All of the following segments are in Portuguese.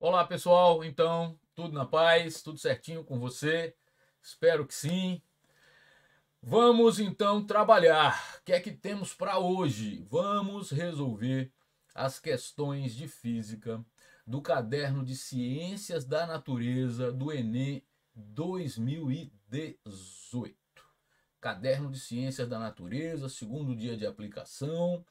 Olá pessoal, então, tudo na paz, tudo certinho com você? Espero que sim. Vamos então trabalhar. O que é que temos para hoje? Vamos resolver as questões de física do caderno de Ciências da Natureza do Enem 2018. Caderno de Ciências da Natureza, segundo dia de aplicação,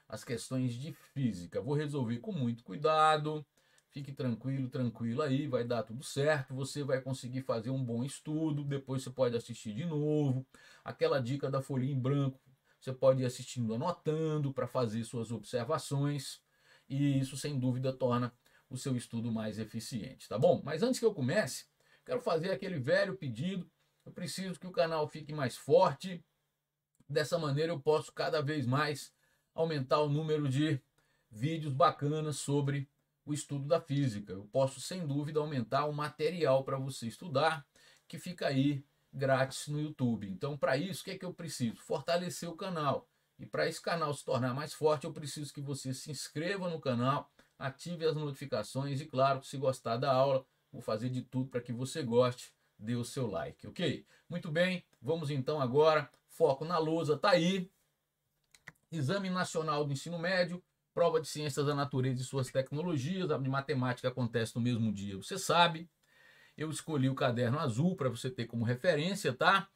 as questões de física. Vou resolver com muito cuidado. Fique tranquilo, tranquilo aí, vai dar tudo certo. Você vai conseguir fazer um bom estudo. Depois você pode assistir de novo. Aquela dica da folhinha em branco, você pode ir assistindo, anotando para fazer suas observações. E isso, sem dúvida, torna o seu estudo mais eficiente, tá bom? Mas antes que eu comece, quero fazer aquele velho pedido. Eu preciso que o canal fique mais forte. Dessa maneira eu posso cada vez mais aumentar o número de vídeos bacanas sobre o estudo da física. Eu posso, sem dúvida, aumentar o material para você estudar, que fica aí grátis no YouTube. Então, para isso, o que é que eu preciso? Fortalecer o canal. E para esse canal se tornar mais forte, eu preciso que você se inscreva no canal, ative as notificações e, claro, se gostar da aula, vou fazer de tudo para que você goste, dê o seu like, ok? Muito bem, vamos então agora, foco na lousa, tá aí. Exame Nacional do Ensino Médio, prova de Ciências da Natureza e suas tecnologias, a de matemática acontece no mesmo dia, você sabe. Eu escolhi o caderno azul para você ter como referência, tá?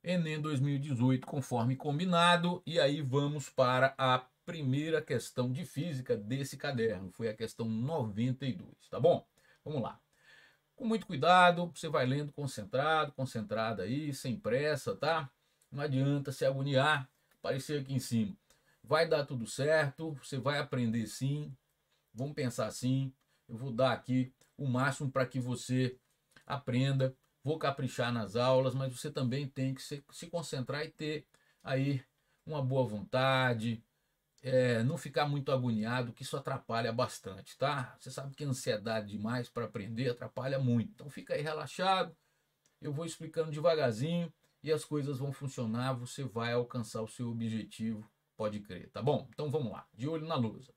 Enem 2018, conforme combinado. E aí vamos para a primeira questão de física desse caderno. Foi a questão 92, tá bom? Vamos lá. Com muito cuidado, você vai lendo concentrado, concentrada aí, sem pressa, tá? Não adianta se agoniar, aparecer aqui em cima. Vai dar tudo certo, você vai aprender sim, vamos pensar assim. Eu vou dar aqui o máximo para que você aprenda, vou caprichar nas aulas, mas você também tem que se concentrar e ter aí uma boa vontade, não ficar muito agoniado, que isso atrapalha bastante, tá? Você sabe que ansiedade demais para aprender atrapalha muito. Então fica aí relaxado, eu vou explicando devagarzinho e as coisas vão funcionar, você vai alcançar o seu objetivo, pode crer, tá bom? Então vamos lá, de olho na lousa.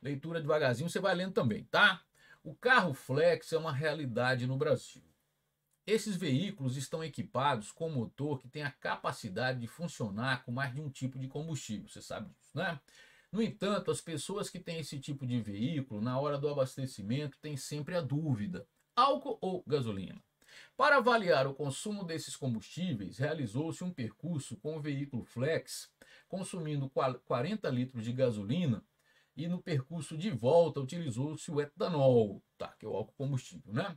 Leitura devagarzinho, você vai lendo também, tá? O carro flex é uma realidade no Brasil. Esses veículos estão equipados com motor que tem a capacidade de funcionar com mais de um tipo de combustível, você sabe disso, né? No entanto, as pessoas que têm esse tipo de veículo, na hora do abastecimento, têm sempre a dúvida: álcool ou gasolina? Para avaliar o consumo desses combustíveis, realizou-se um percurso com o veículo flex, consumindo 40 litros de gasolina, e no percurso de volta utilizou-se o etanol, tá, que é o álcool combustível, né?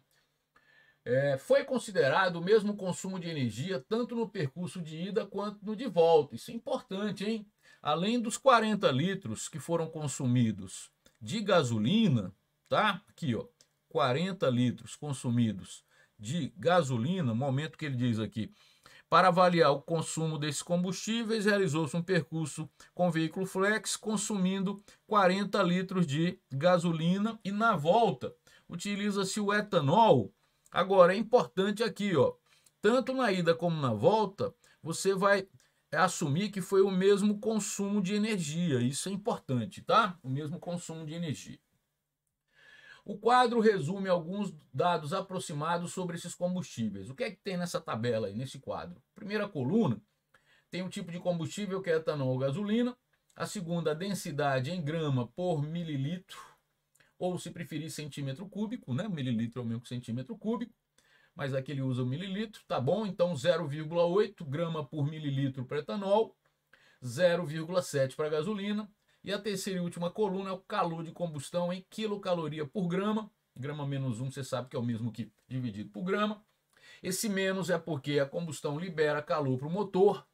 Foi considerado o mesmo consumo de energia tanto no percurso de ida quanto no de volta. Isso é importante, hein? Além dos 40 litros que foram consumidos de gasolina, tá? Aqui, ó, 40 litros consumidos de gasolina, momento que ele diz aqui. Para avaliar o consumo desses combustíveis, realizou-se um percurso com veículo flex, consumindo 40 litros de gasolina, e na volta utiliza-se o etanol. Agora, é importante aqui, ó, tanto na ida como na volta, você vai assumir que foi o mesmo consumo de energia. Isso é importante, tá? O mesmo consumo de energia. O quadro resume alguns dados aproximados sobre esses combustíveis. O que é que tem nessa tabela aí, nesse quadro? Primeira coluna tem o tipo de combustível, que é etanol ou gasolina. A segunda, a densidade em grama por mililitro, ou se preferir centímetro cúbico, né? Mililitro é o mesmo que centímetro cúbico, mas aqui ele usa o mililitro, tá bom? Então 0,8 grama por mililitro para etanol, 0,7 para gasolina. E a terceira e última coluna é o calor de combustão em quilocaloria por grama. Grama menos 1, você sabe que é o mesmo que dividido por grama. Esse menos é porque a combustão libera calor para o motor.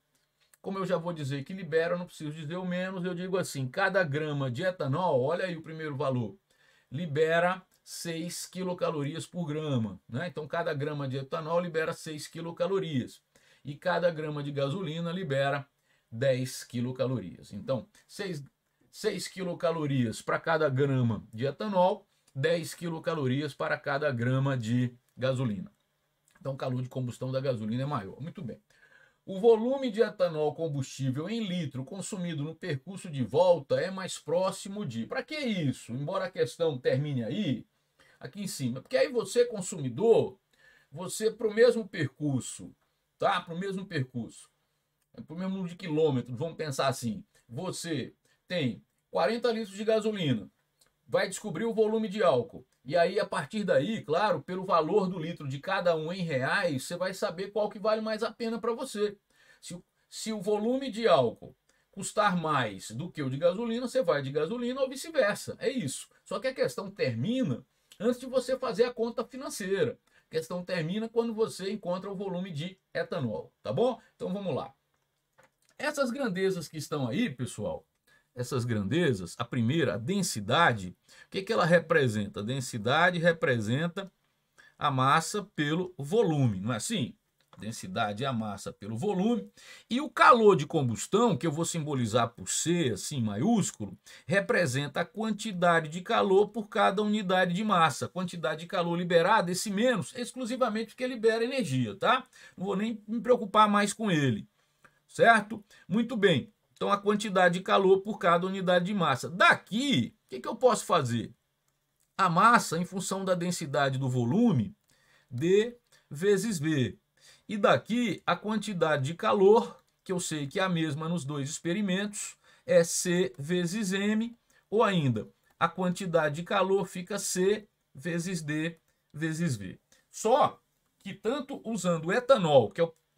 Como eu já vou dizer que libera, eu não preciso dizer o menos, eu digo assim: cada grama de etanol, olha aí o primeiro valor, libera 6 quilocalorias por grama, né? Então cada grama de etanol libera 6 quilocalorias. E cada grama de gasolina libera 10 quilocalorias. Então, 6 quilocalorias para cada grama de etanol, 10 quilocalorias para cada grama de gasolina. Então, o calor de combustão da gasolina é maior. Muito bem. o volume de etanol combustível em litro consumido no percurso de volta é mais próximo de... Para que isso? Embora a questão termine aí, aqui em cima. Porque aí você, consumidor, você para o mesmo percurso, tá? Para o mesmo percurso, para o mesmo número de quilômetros, vamos pensar assim, você tem 40 litros de gasolina, vai descobrir o volume de álcool. E aí, a partir daí, claro, pelo valor do litro de cada um em reais, você vai saber qual que vale mais a pena para você. Se o volume de álcool custar mais do que o de gasolina, você vai de gasolina ou vice-versa. É isso. Só que a questão termina antes de você fazer a conta financeira. A questão termina quando você encontra o volume de etanol, tá bom? Então vamos lá. Essas grandezas que estão aí, pessoal, essas grandezas, a primeira, a densidade, o que ela representa? A densidade representa a massa pelo volume, não é assim? A densidade é a massa pelo volume. E o calor de combustão, que eu vou simbolizar por C, assim, maiúsculo, representa a quantidade de calor por cada unidade de massa. A quantidade de calor liberada, esse menos, é exclusivamente porque libera energia, tá? Não vou nem me preocupar mais com ele, certo? Muito bem. Então, a quantidade de calor por cada unidade de massa. Daqui, o que eu posso fazer? A massa, em função da densidade do volume, D vezes V. E daqui, a quantidade de calor, que eu sei que é a mesma nos dois experimentos, é C vezes M, ou ainda, a quantidade de calor fica C vezes D vezes V. Só que tanto usando o etanol,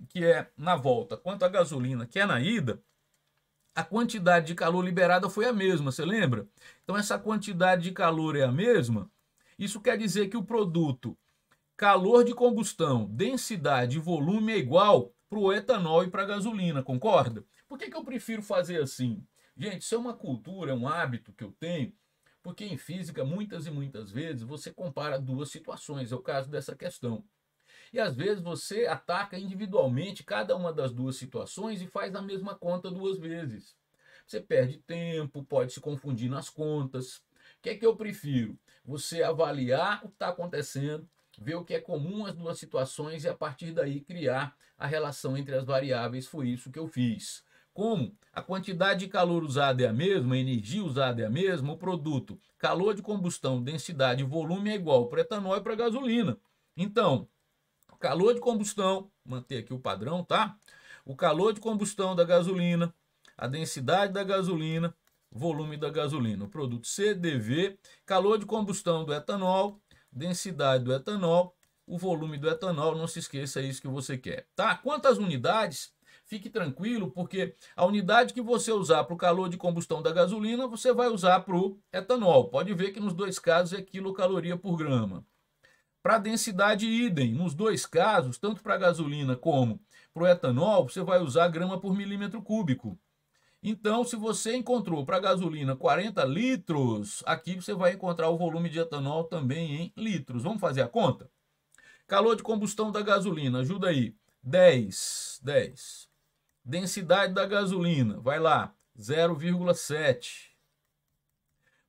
que é na volta, quanto a gasolina, que é na ida, a quantidade de calor liberada foi a mesma, você lembra? Então, essa quantidade de calor é a mesma. Isso quer dizer que o produto calor de combustão, densidade e volume é igual para o etanol e para a gasolina, concorda? Por que eu prefiro fazer assim? Gente, isso é uma cultura, é um hábito que eu tenho, porque em física, muitas e muitas vezes, você compara duas situações, é o caso dessa questão. E às vezes você ataca individualmente cada uma das duas situações e faz a mesma conta duas vezes. Você perde tempo, pode se confundir nas contas. O que é que eu prefiro? Você avaliar o que está acontecendo, ver o que é comum às duas situações e a partir daí criar a relação entre as variáveis. Foi isso que eu fiz. Como a quantidade de calor usada é a mesma, a energia usada é a mesma, o produto calor de combustão, densidade e volume é igual para etanol e para gasolina. Então, calor de combustão, manter aqui o padrão, tá? O calor de combustão da gasolina, a densidade da gasolina, volume da gasolina. O produto CDV, calor de combustão do etanol, densidade do etanol, o volume do etanol, não se esqueça, é isso que você quer, tá? Quantas unidades? Fique tranquilo, porque a unidade que você usar para o calor de combustão da gasolina, você vai usar para o etanol. Pode ver que nos dois casos é quilocaloria por grama. Para a densidade idem, nos dois casos, tanto para a gasolina como para o etanol, você vai usar grama por milímetro cúbico. Então, se você encontrou para a gasolina 40 litros, aqui você vai encontrar o volume de etanol também em litros. Vamos fazer a conta? Calor de combustão da gasolina, ajuda aí. 10. Densidade da gasolina, vai lá, 0,7.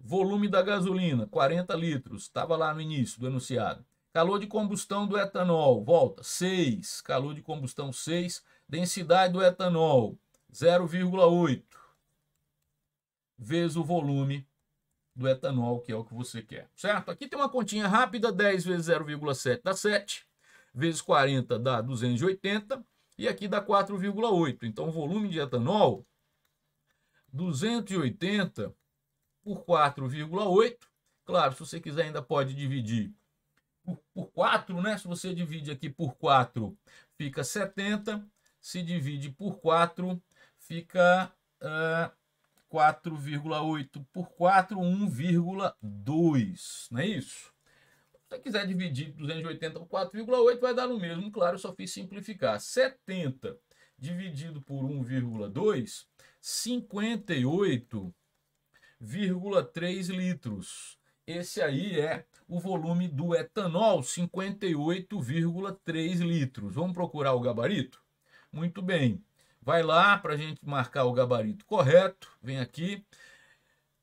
Volume da gasolina, 40 litros, estava lá no início do enunciado. Calor de combustão do etanol, volta, 6. Calor de combustão, 6. Densidade do etanol, 0,8. Vezes o volume do etanol, que é o que você quer, certo? Aqui tem uma continha rápida, 10 vezes 0,7 dá 7. Vezes 40 dá 280. E aqui dá 4,8. Então, o volume de etanol, 280 por 4,8. Claro, se você quiser ainda pode dividir por 4, né? Se você divide aqui por 4, fica 70. Se divide por 4, fica 4,8 por 4, 1,2. Não é isso? Se você quiser dividir 280 por 4,8, vai dar no mesmo. Claro, eu só fiz simplificar. 70 dividido por 1,2, 58,3 litros. Esse aí é o volume do etanol, 58,3 litros. Vamos procurar o gabarito? Muito bem. Vai lá para a gente marcar o gabarito correto. Vem aqui.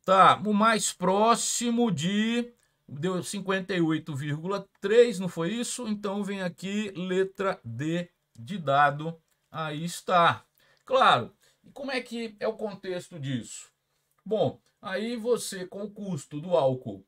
Tá, o mais próximo de... Deu 58,3, não foi isso? Então vem aqui, letra D de dado, Aí está. Claro. E como é que é o contexto disso? Bom, aí você, com o custo do álcool,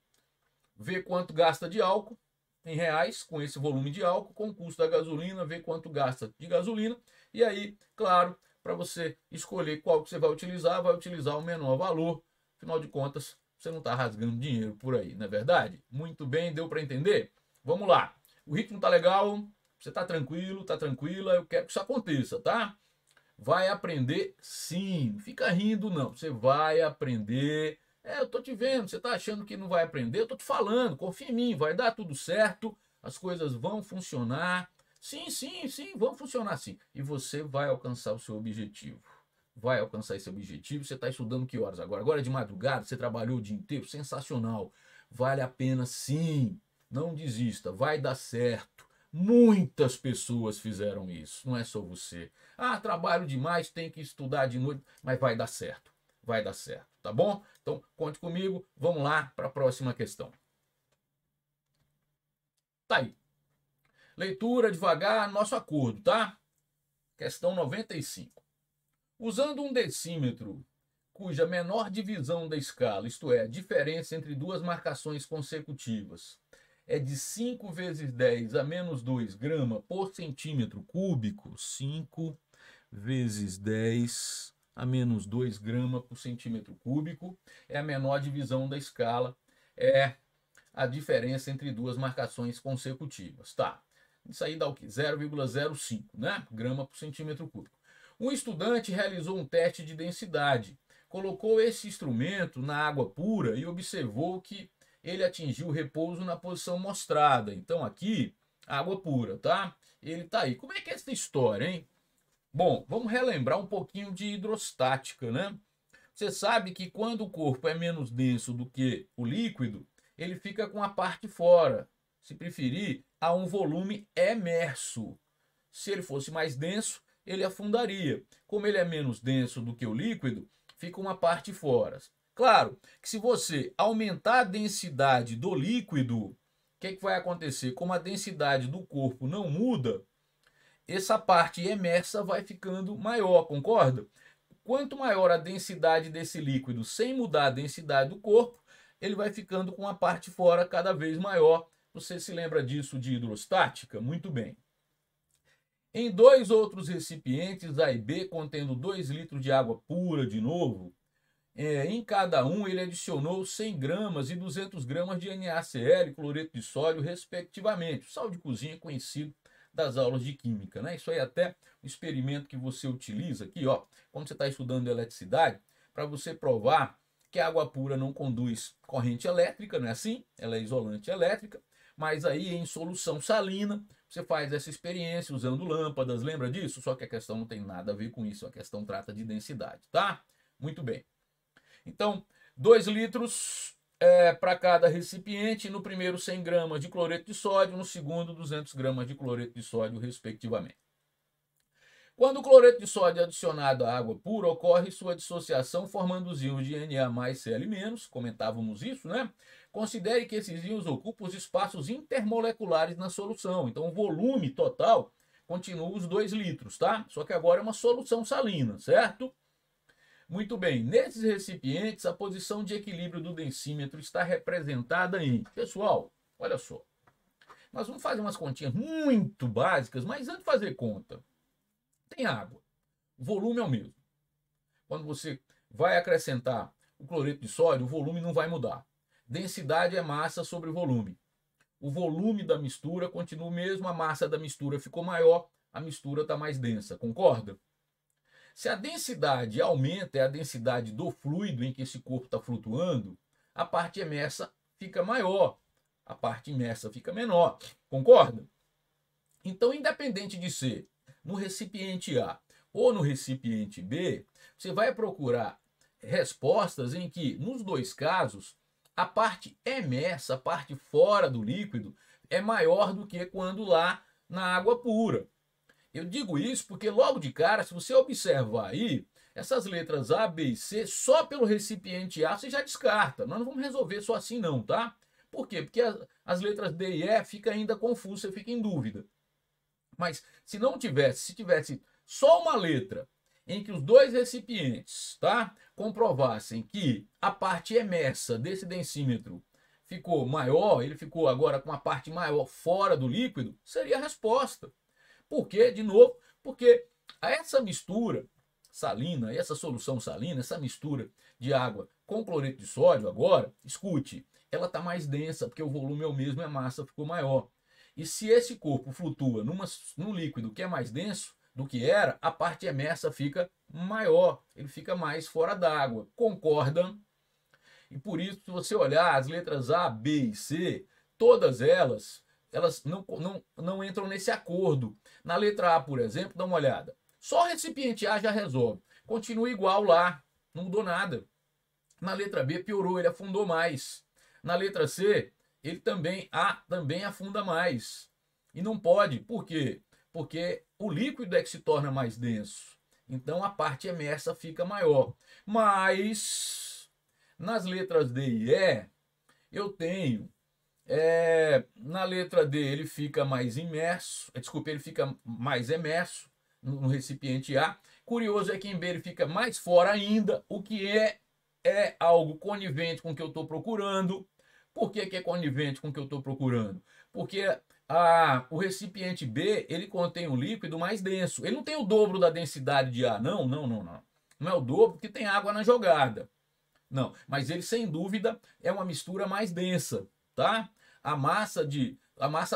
vê quanto gasta de álcool em reais, com esse volume de álcool, com o custo da gasolina, vê quanto gasta de gasolina, e aí, claro, para você escolher qual que você vai utilizar o menor valor. Afinal de contas, você não está rasgando dinheiro por aí, não é verdade? Muito bem, deu para entender? Vamos lá. O ritmo tá legal, você tá tranquilo, tá tranquila, eu quero que isso aconteça, tá? Vai aprender sim. Não fica rindo, não. Você vai aprender. Eu tô te vendo, você tá achando que não vai aprender? Eu tô te falando, confia em mim, vai dar tudo certo, as coisas vão funcionar. Sim, sim, sim, vão funcionar sim. E você vai alcançar o seu objetivo. Vai alcançar esse objetivo. Você está estudando que horas agora? Agora é de madrugada, você trabalhou o dia inteiro, sensacional. Vale a pena sim. Não desista, vai dar certo. Muitas pessoas fizeram isso, não é só você. Ah, trabalho demais, tem que estudar de noite, mas vai dar certo. Vai dar certo, tá bom? Então, conte comigo, vamos lá para a próxima questão. Tá aí. Leitura devagar, nosso acordo, tá? Questão 95. Usando um decímetro cuja menor divisão da escala, isto é, a diferença entre duas marcações consecutivas, é de 5 vezes 10 a menos 2 grama por centímetro cúbico, 5 vezes 10 a menos 2 grama por centímetro cúbico, é a menor divisão da escala, é a diferença entre duas marcações consecutivas. Tá, isso aí dá o quê? 0,05, né? Grama por centímetro cúbico. Um estudante realizou um teste de densidade, colocou esse instrumento na água pura e observou que ele atingiu o repouso na posição mostrada. Então aqui, água pura, tá? Ele tá aí. Como é que é essa história, hein? Bom, vamos relembrar um pouquinho de hidrostática, né? Você sabe que quando o corpo é menos denso do que o líquido, ele fica com a parte fora. Se preferir, há um volume emerso. Se ele fosse mais denso, ele afundaria. Como ele é menos denso do que o líquido, fica uma parte fora. Claro que se você aumentar a densidade do líquido, o que vai acontecer? Como a densidade do corpo não muda, essa parte emersa vai ficando maior, concorda? Quanto maior a densidade desse líquido sem mudar a densidade do corpo, ele vai ficando com a parte fora cada vez maior. Você se lembra disso de hidrostática? Muito bem. Em dois outros recipientes, A e B, contendo 2 litros de água pura de novo, em cada um ele adicionou 100 gramas e 200 gramas de NaCl, cloreto de sódio, respectivamente. O sal de cozinha conhecido das aulas de química, né? Isso aí é até um experimento que você utiliza aqui, ó, quando você está estudando eletricidade, para você provar que a água pura não conduz corrente elétrica, não é assim? Ela é isolante elétrica, mas aí em solução salina, você faz essa experiência usando lâmpadas, lembra disso? Só que a questão não tem nada a ver com isso, a questão trata de densidade, tá? Muito bem. Então, 2 litros para cada recipiente, no primeiro 100 gramas de cloreto de sódio, no segundo 200 gramas de cloreto de sódio, respectivamente. Quando o cloreto de sódio é adicionado à água pura, ocorre sua dissociação formando os íons de Na mais Cl-, comentávamos isso, né? Considere que esses íons ocupam os espaços intermoleculares na solução, então o volume total continua os 2 litros, tá? Só que agora é uma solução salina, certo? Muito bem, nesses recipientes a posição de equilíbrio do densímetro está representada em... Pessoal, olha só, nós vamos fazer umas continhas muito básicas, mas antes de fazer conta, tem água, o volume é o mesmo. Quando você vai acrescentar o cloreto de sódio, o volume não vai mudar. Densidade é massa sobre volume. O volume da mistura continua o mesmo, a massa da mistura ficou maior, a mistura está mais densa, concorda? Se a densidade aumenta, é a densidade do fluido em que esse corpo está flutuando, a parte emersa fica maior, a parte imersa fica menor. Concorda? Então, independente de ser no recipiente A ou no recipiente B, você vai procurar respostas em que, nos dois casos, a parte emersa, a parte fora do líquido, é maior do que quando lá na água pura. Eu digo isso porque logo de cara, se você observar aí, essas letras A, B e C, só pelo recipiente A você já descarta. Nós não vamos resolver só assim não, tá? Por quê? Porque as letras D e E fica ainda confuso, você fica em dúvida. Mas se não tivesse, se tivesse só uma letra em que os dois recipientes, tá, comprovassem que a parte emersa desse densímetro ficou maior, ele ficou agora com a parte maior fora do líquido, seria a resposta. Por quê? De novo, porque essa mistura salina, essa solução salina, essa mistura de água com cloreto de sódio agora, escute, ela está mais densa, porque o volume é o mesmo e a massa ficou maior. E se esse corpo flutua num líquido que é mais denso do que era, a parte emersa fica maior, ele fica mais fora d'água. Concordam? E por isso, se você olhar as letras A, B e C, todas elas não entram nesse acordo. Na letra A, por exemplo, dá uma olhada. Só o recipiente A já resolve. Continua igual lá, não mudou nada. Na letra B piorou, ele afundou mais. Na letra C, ele também afunda mais. E não pode, por quê? Porque o líquido é que se torna mais denso. Então a parte emersa fica maior. Mas nas letras D e E, eu tenho na letra D ele fica mais imerso, ele fica mais emerso no recipiente A. Curioso é que em B ele fica mais fora ainda, o que é algo conivente com o que eu estou procurando. Por que é conivente com o que eu estou procurando? Porque o recipiente B ele contém um líquido mais denso. Ele não tem o dobro da densidade de A, não. Não é o dobro porque tem água na jogada. Não, mas ele sem dúvida é uma mistura mais densa, tá? A massa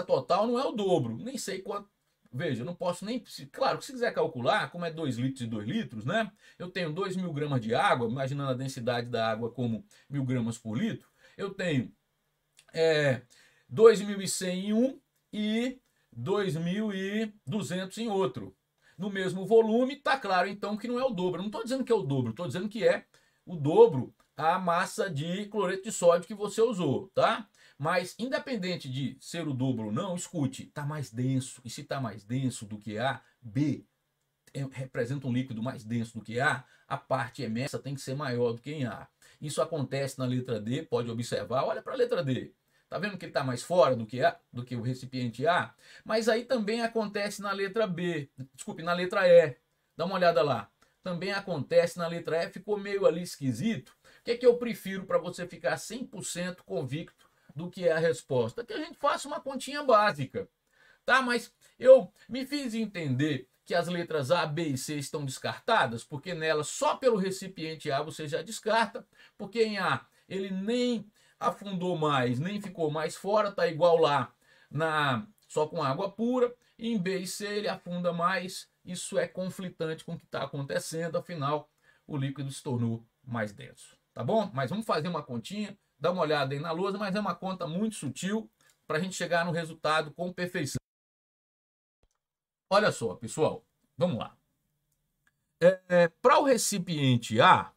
total não é o dobro, nem sei quanto. Veja, eu não posso nem. Claro que se quiser calcular, como é 2 litros e 2 litros, né? Eu tenho 2.000 gramas de água, imaginando a densidade da água como 1.000 gramas por litro. Eu tenho 2.100 em um e 2.200 em outro. No mesmo volume, tá claro então que não é o dobro. Eu não estou dizendo que é o dobro, estou dizendo que é o dobro a massa de cloreto de sódio que você usou, tá? Mas independente de ser o dobro ou não, escute, está mais denso. E se está mais denso do que A, B representa um líquido mais denso do que A parte emersa tem que ser maior do que em A. Isso acontece na letra D, pode observar, olha para a letra D. Tá vendo que ele está mais fora do que o recipiente A? Mas aí também acontece na letra B, desculpe, na letra E. Dá uma olhada lá. Também acontece na letra E, ficou meio ali esquisito. O que é que eu prefiro para você ficar 100% convicto do que é a resposta? Que a gente faça uma continha básica, tá? Mas eu me fiz entender que as letras A, B e C estão descartadas, porque nelas, só pelo recipiente A você já descarta, porque em A ele nem afundou mais, nem ficou mais fora, tá igual lá só com água pura, e em B e C ele afunda mais. Isso é conflitante com o que está acontecendo, afinal o líquido se tornou mais denso, tá bom? Mas vamos fazer uma continha, dá uma olhada aí na lousa, mas é uma conta muito sutil para a gente chegar no resultado com perfeição. Olha só, pessoal, vamos lá. Para o recipiente A,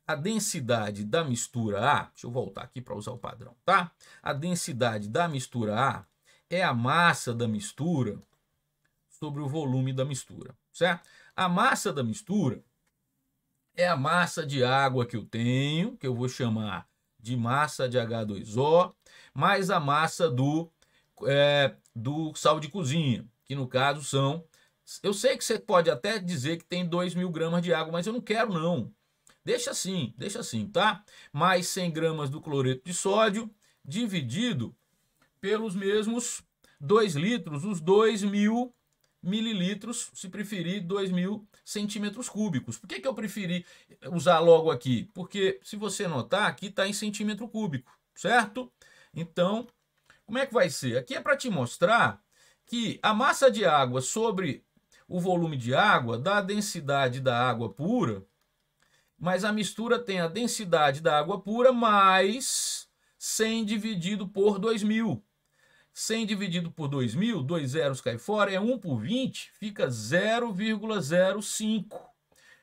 a densidade da mistura A, deixa eu voltar aqui para usar o padrão, tá? A densidade da mistura A é a massa da mistura sobre o volume da mistura, certo? A massa da mistura é a massa de água que eu tenho, que eu vou chamar de massa de H2O, mais a massa do sal de cozinha, que no caso são... Eu sei que você pode até dizer que tem 2.000 gramas de água, mas eu não quero não. Deixa assim, tá? Mais 100 gramas do cloreto de sódio, dividido pelos mesmos 2 litros, os 2.000 mililitros, se preferir 2.000 centímetros cúbicos. Por que eu preferi usar logo aqui? Porque se você notar, aqui está em centímetro cúbico, certo? Então, como é que vai ser? Aqui é para te mostrar que a massa de água sobre o volume de água dá a densidade da água pura, mas a mistura tem a densidade da água pura mais 100 dividido por 2.000. 100 dividido por 2.000, 2 zeros cai fora, é 1 por 20, fica 0,05.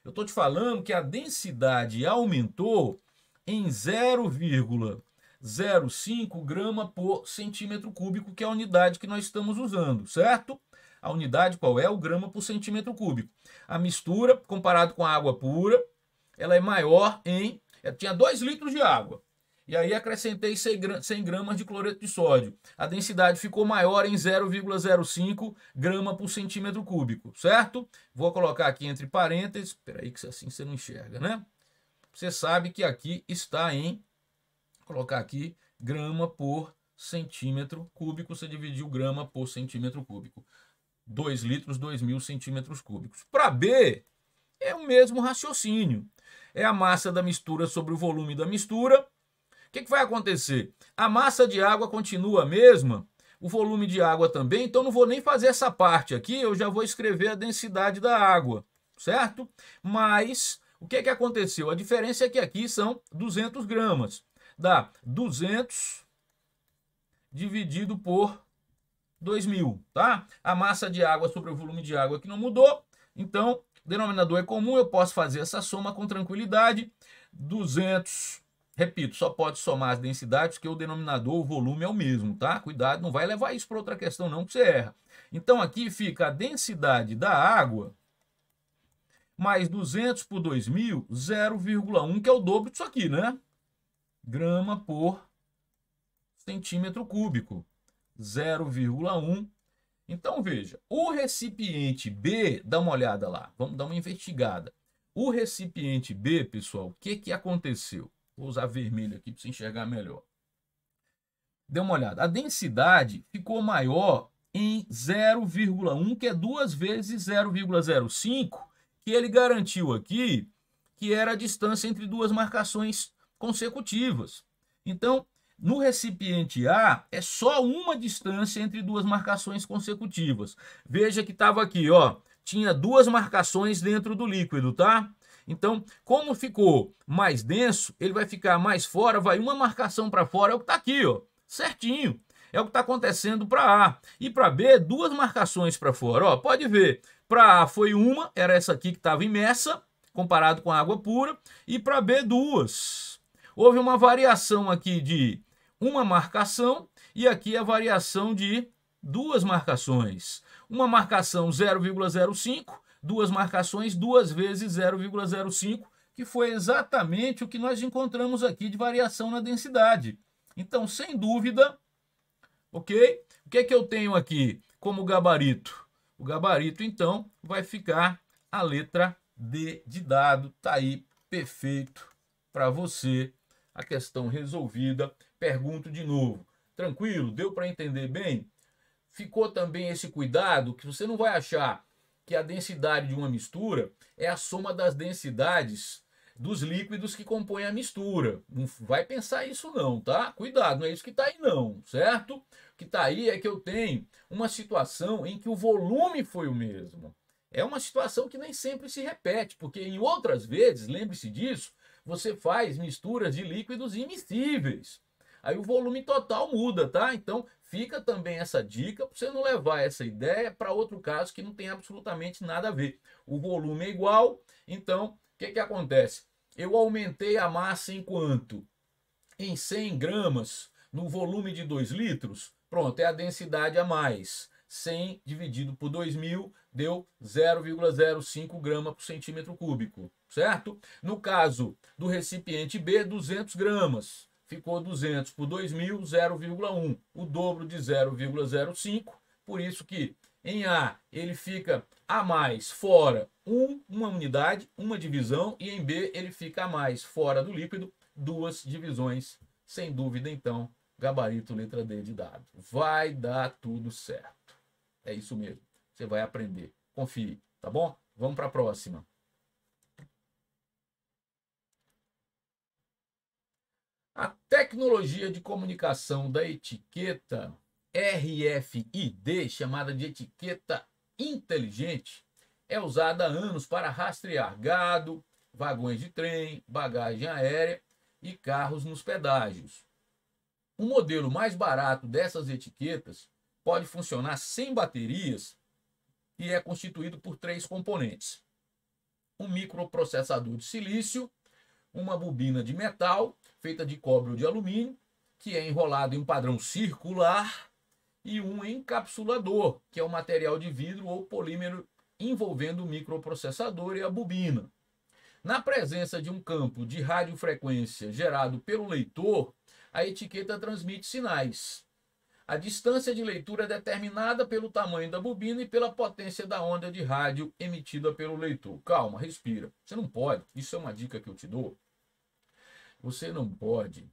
Eu estou te falando que a densidade aumentou em 0,05 grama por centímetro cúbico, que é a unidade que nós estamos usando, certo? A unidade qual é? O grama por centímetro cúbico. A mistura, comparado com a água pura, ela é maior tinha 2 litros de água. E aí acrescentei 100 gramas de cloreto de sódio. A densidade ficou maior em 0,05 grama por centímetro cúbico, certo? Vou colocar aqui entre parênteses, espera aí que assim você não enxerga, né? Você sabe que aqui está em, vou colocar aqui, grama por centímetro cúbico, você dividiu grama por centímetro cúbico. 2 litros, 2.000 centímetros cúbicos. Para B, é o mesmo raciocínio. É a massa da mistura sobre o volume da mistura. O que vai acontecer? A massa de água continua a mesma, o volume de água também, então não vou nem fazer essa parte aqui, eu já vou escrever a densidade da água, certo? Mas o que aconteceu? A diferença é que aqui são 200 gramas. Dá 200 dividido por 2.000, tá? A massa de água sobre o volume de água aqui não mudou, então o denominador é comum, eu posso fazer essa soma com tranquilidade. 200, repito, só pode somar as densidades, porque o denominador, o volume é o mesmo, tá? Cuidado, não vai levar isso para outra questão não, que você erra. Então aqui fica a densidade da água mais 200 por 2.000, 0,1, que é o dobro disso aqui, né? Grama por centímetro cúbico. 0,1. Então veja, o recipiente B, dá uma olhada lá, vamos dar uma investigada. O recipiente B, pessoal, o que aconteceu? Vou usar vermelho aqui para você enxergar melhor. Dê uma olhada, a densidade ficou maior em 0,1, que é 2 vezes 0,05, que ele garantiu aqui que era a distância entre duas marcações consecutivas. Então, no recipiente A, é só uma distância entre duas marcações consecutivas. Veja que estava aqui, ó, tinha duas marcações dentro do líquido, tá? Então, como ficou mais denso, ele vai ficar mais fora, vai uma marcação para fora, é o que está aqui, ó, certinho. É o que está acontecendo para A. E para B, duas marcações para fora, ó, pode ver. Para A foi uma, era essa aqui que estava imersa, comparado com a água pura, e para B, duas. Houve uma variação aqui de uma marcação e aqui a variação de duas marcações. Uma marcação 0,05, duas marcações 2 vezes 0,05, que foi exatamente o que nós encontramos aqui de variação na densidade. Então, sem dúvida, ok? O que é que eu tenho aqui como gabarito? O gabarito, então, vai ficar a letra D de dado. Tá aí, perfeito para você. A questão resolvida. Pergunto de novo. Tranquilo? Deu para entender bem? Ficou também esse cuidado que você não vai achar que a densidade de uma mistura é a soma das densidades dos líquidos que compõem a mistura. Não vai pensar isso não, tá? Cuidado, não é isso que está aí não, certo? O que está aí é que eu tenho uma situação em que o volume foi o mesmo. É uma situação que nem sempre se repete, porque em outras vezes, lembre-se disso, você faz misturas de líquidos immiscíveis. Aí o volume total muda, tá? Então fica também essa dica para você não levar essa ideia para outro caso que não tem absolutamente nada a ver. O volume é igual, então o que acontece? Eu aumentei a massa em quanto? Em 100 gramas no volume de 2 litros. Pronto, é a densidade a mais. 100 dividido por 2.000 deu 0,05 grama por centímetro cúbico, certo? No caso do recipiente B, 200 gramas. Ficou 200 por 2.000, 0,1. O dobro de 0,05. Por isso que em A ele fica a mais fora uma unidade, uma divisão. E em B ele fica a mais fora do líquido, duas divisões. Sem dúvida, então, gabarito letra D de dado. Vai dar tudo certo. É isso mesmo. Você vai aprender. Confie, tá bom? Vamos para a próxima. A tecnologia de comunicação da etiqueta RFID, chamada de etiqueta inteligente, é usada há anos para rastrear gado, vagões de trem, bagagem aérea e carros nos pedágios. O modelo mais barato dessas etiquetas pode funcionar sem baterias e é constituído por 3 componentes: um microprocessador de silício, uma bobina de metal feita de cobre ou de alumínio, que é enrolado em um padrão circular, e um encapsulador, que é um material de vidro ou polímero envolvendo o microprocessador e a bobina. Na presença de um campo de radiofrequência gerado pelo leitor, a etiqueta transmite sinais. A distância de leitura é determinada pelo tamanho da bobina e pela potência da onda de rádio emitida pelo leitor. Calma, respira. Você não pode, isso é uma dica que eu te dou, você não pode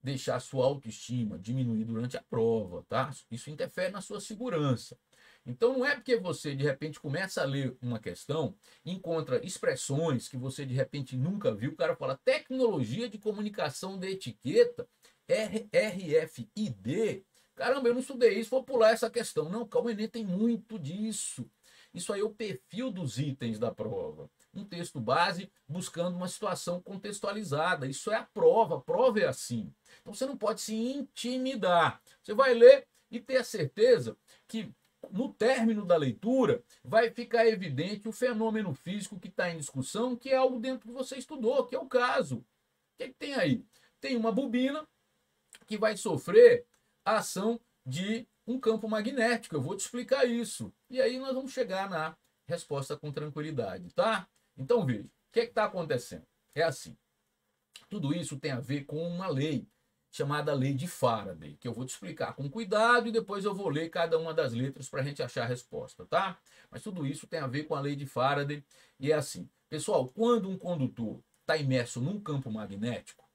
deixar sua autoestima diminuir durante a prova, tá? Isso interfere na sua segurança. Então não é porque você de repente começa a ler uma questão, encontra expressões que você de repente nunca viu, o cara fala tecnologia de comunicação de etiqueta, RFID. Caramba, eu não estudei isso, vou pular essa questão. Não, calma, o Enem tem muito disso. Isso aí é o perfil dos itens da prova. Um texto base buscando uma situação contextualizada. Isso é a prova é assim. Então você não pode se intimidar. Você vai ler e ter a certeza que no término da leitura vai ficar evidente o fenômeno físico que está em discussão, que é algo dentro que você estudou, que é o caso. O que tem aí? Tem uma bobina que vai sofrer a ação de um campo magnético. Eu vou te explicar isso. E aí nós vamos chegar na resposta com tranquilidade, tá? Então veja, o que está acontecendo? É assim, tudo isso tem a ver com uma lei chamada lei de Faraday, que eu vou te explicar com cuidado e depois eu vou ler cada uma das letras para a gente achar a resposta, tá? Mas tudo isso tem a ver com a lei de Faraday e é assim. Pessoal, quando um condutor está imerso num campo magnético,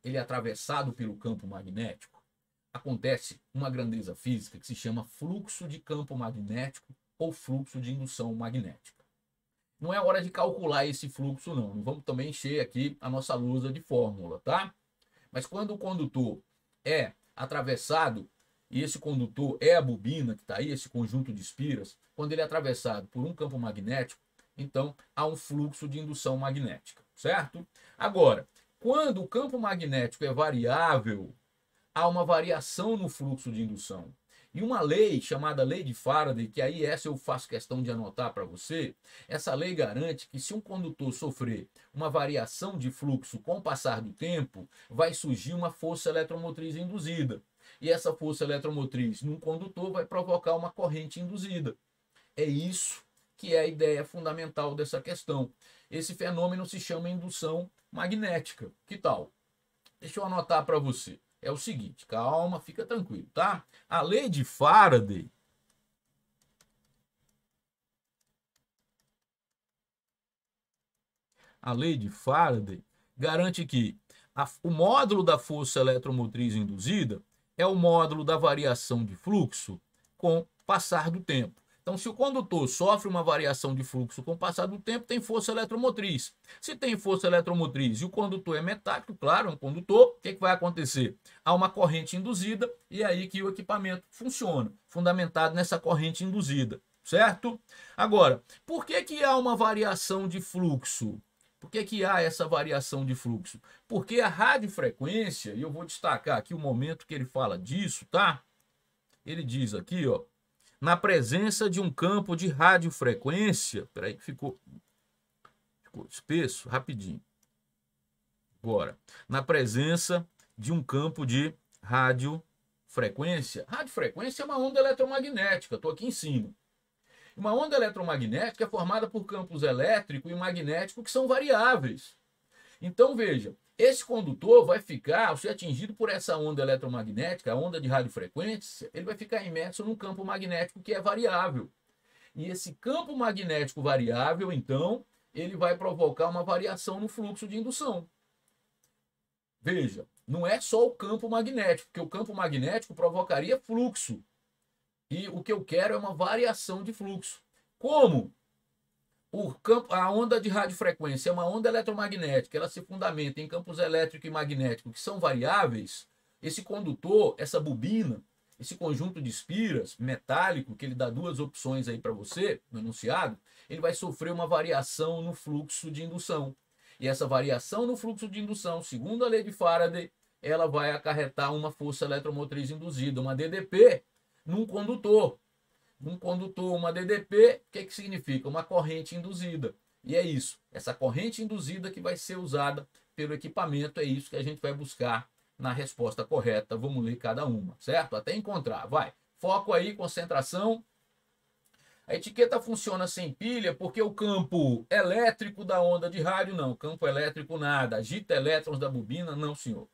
ele é atravessado pelo campo magnético, acontece uma grandeza física que se chama fluxo de campo magnético ou fluxo de indução magnética. Não é hora de calcular esse fluxo, não. Não vamos também encher aqui a nossa lousa de fórmula, tá? Mas quando o condutor é atravessado, e esse condutor é a bobina que está aí, esse conjunto de espiras, quando ele é atravessado por um campo magnético, então há um fluxo de indução magnética, certo? Agora, quando o campo magnético é variável, há uma variação no fluxo de indução. E uma lei chamada lei de Faraday, que aí essa eu faço questão de anotar para você, essa lei garante que se um condutor sofrer uma variação de fluxo com o passar do tempo, vai surgir uma força eletromotriz induzida. E essa força eletromotriz num condutor vai provocar uma corrente induzida. É isso que é a ideia fundamental dessa questão. Esse fenômeno se chama indução magnética. Que tal? Deixa eu anotar para você. É o seguinte, calma, fica tranquilo, tá? A lei de Faraday garante que o módulo da força eletromotriz induzida é o módulo da variação de fluxo com o passar do tempo. Então, se o condutor sofre uma variação de fluxo com o passar do tempo, tem força eletromotriz. Se tem força eletromotriz e o condutor é metálico, claro, é um condutor, o que vai acontecer? Há uma corrente induzida e é aí que o equipamento funciona, fundamentado nessa corrente induzida, certo? Agora, por que há uma variação de fluxo? Por que há essa variação de fluxo? Porque a radiofrequência, e eu vou destacar aqui o momento que ele fala disso, tá? Ele diz aqui, ó, na presença de um campo de radiofrequência, peraí que ficou espesso, rapidinho. Agora, na presença de um campo de radiofrequência. Radiofrequência é uma onda eletromagnética, estou aqui em cima. Uma onda eletromagnética é formada por campos elétrico e magnético que são variáveis. Então, veja, esse condutor vai ficar, ao ser atingido por essa onda eletromagnética, a onda de radiofrequência, ele vai ficar imerso num campo magnético que é variável. E esse campo magnético variável, então, ele vai provocar uma variação no fluxo de indução. Veja, não é só o campo magnético, porque o campo magnético provocaria fluxo. E o que eu quero é uma variação de fluxo. Como a onda de radiofrequência é uma onda eletromagnética, ela se fundamenta em campos elétrico e magnético que são variáveis, esse condutor, essa bobina, esse conjunto de espiras metálico, que ele dá duas opções aí para você, no enunciado, ele vai sofrer uma variação no fluxo de indução. E essa variação no fluxo de indução, segundo a lei de Faraday, ela vai acarretar uma força eletromotriz induzida, uma DDP, num condutor. Um condutor, uma DDP, o que significa? Uma corrente induzida. E é isso, essa corrente induzida que vai ser usada pelo equipamento, é isso que a gente vai buscar na resposta correta. Vamos ler cada uma, certo? Até encontrar, vai. Foco aí, concentração. A etiqueta funciona sem pilha porque o campo elétrico da onda de rádio, não. Campo elétrico nada. Agita elétrons da bobina, não, senhor.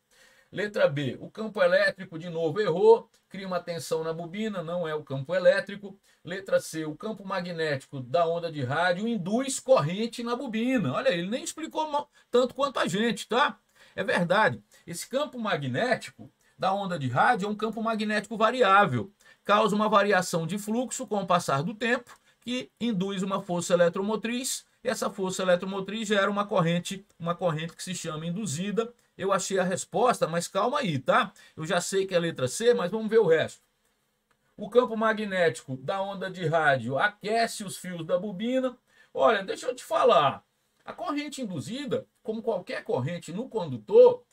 Letra B, o campo elétrico de novo errou, cria uma tensão na bobina, não é o campo elétrico. Letra C, o campo magnético da onda de rádio induz corrente na bobina. Olha, ele nem explicou tanto quanto a gente, tá? É verdade, esse campo magnético da onda de rádio é um campo magnético variável, causa uma variação de fluxo com o passar do tempo, que induz uma força eletromotriz, e essa força eletromotriz gera uma corrente que se chama induzida. Eu achei a resposta, mas calma aí, tá? Eu já sei que é a letra C, mas vamos ver o resto. O campo magnético da onda de rádio aquece os fios da bobina. Olha, deixa eu te falar. A corrente induzida, como qualquer corrente no condutor,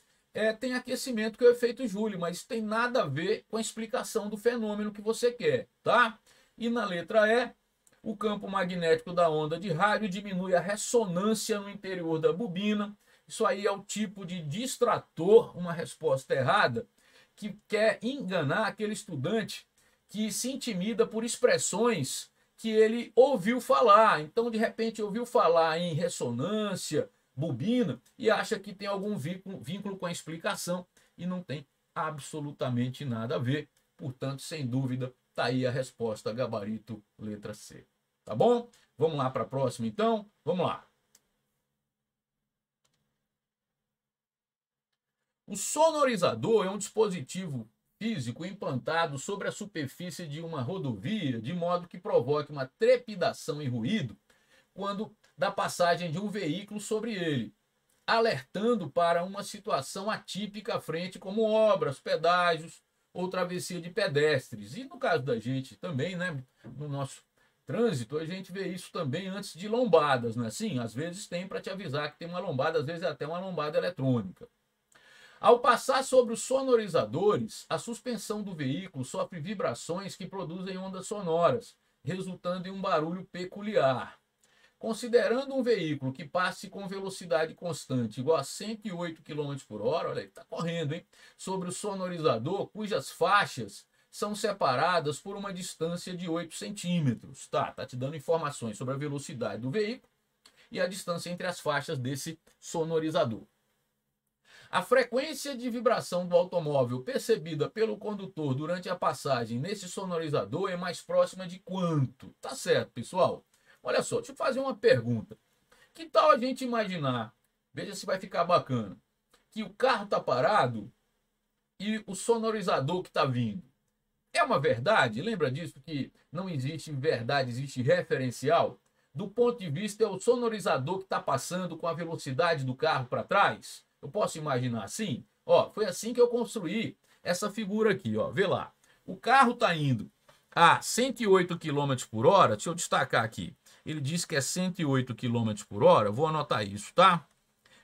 tem aquecimento, que é o efeito Joule, mas tem nada a ver com a explicação do fenômeno que você quer, tá? E na letra E, o campo magnético da onda de rádio diminui a ressonância no interior da bobina. Isso aí é o tipo de distrator, uma resposta errada, que quer enganar aquele estudante que se intimida por expressões que ele ouviu falar. Então, de repente, ouviu falar em ressonância, bobina, e acha que tem algum vínculo com a explicação, e não tem absolutamente nada a ver. Portanto, sem dúvida, está aí a resposta, gabarito, letra C. Tá bom? Vamos lá para a próxima, então? Vamos lá. O sonorizador é um dispositivo físico implantado sobre a superfície de uma rodovia, de modo que provoque uma trepidação e ruído quando da passagem de um veículo sobre ele, alertando para uma situação atípica à frente, como obras, pedágios ou travessia de pedestres. E no caso da gente também, né, no nosso trânsito, a gente vê isso também antes de lombadas, não é assim? Às vezes tem para te avisar que tem uma lombada, às vezes é até uma lombada eletrônica. Ao passar sobre os sonorizadores, a suspensão do veículo sofre vibrações que produzem ondas sonoras, resultando em um barulho peculiar. Considerando um veículo que passe com velocidade constante igual a 108 km por hora, olha aí, está correndo, hein? Sobre o sonorizador, cujas faixas são separadas por uma distância de 8 centímetros. Tá te dando informações sobre a velocidade do veículo e a distância entre as faixas desse sonorizador. A frequência de vibração do automóvel percebida pelo condutor durante a passagem nesse sonorizador é mais próxima de quanto? Tá certo, pessoal? Olha só, deixa eu fazer uma pergunta. Que tal a gente imaginar, veja se vai ficar bacana, que o carro está parado e o sonorizador que está vindo. É uma verdade? Lembra disso que não existe verdade, existe referencial? Do ponto de vista, é o sonorizador que está passando com a velocidade do carro para trás? Eu posso imaginar assim? Ó, foi assim que eu construí essa figura aqui, ó. Vê lá. O carro está indo a 108 km por hora. Deixa eu destacar aqui. Ele diz que é 108 km por hora. Vou anotar isso, tá?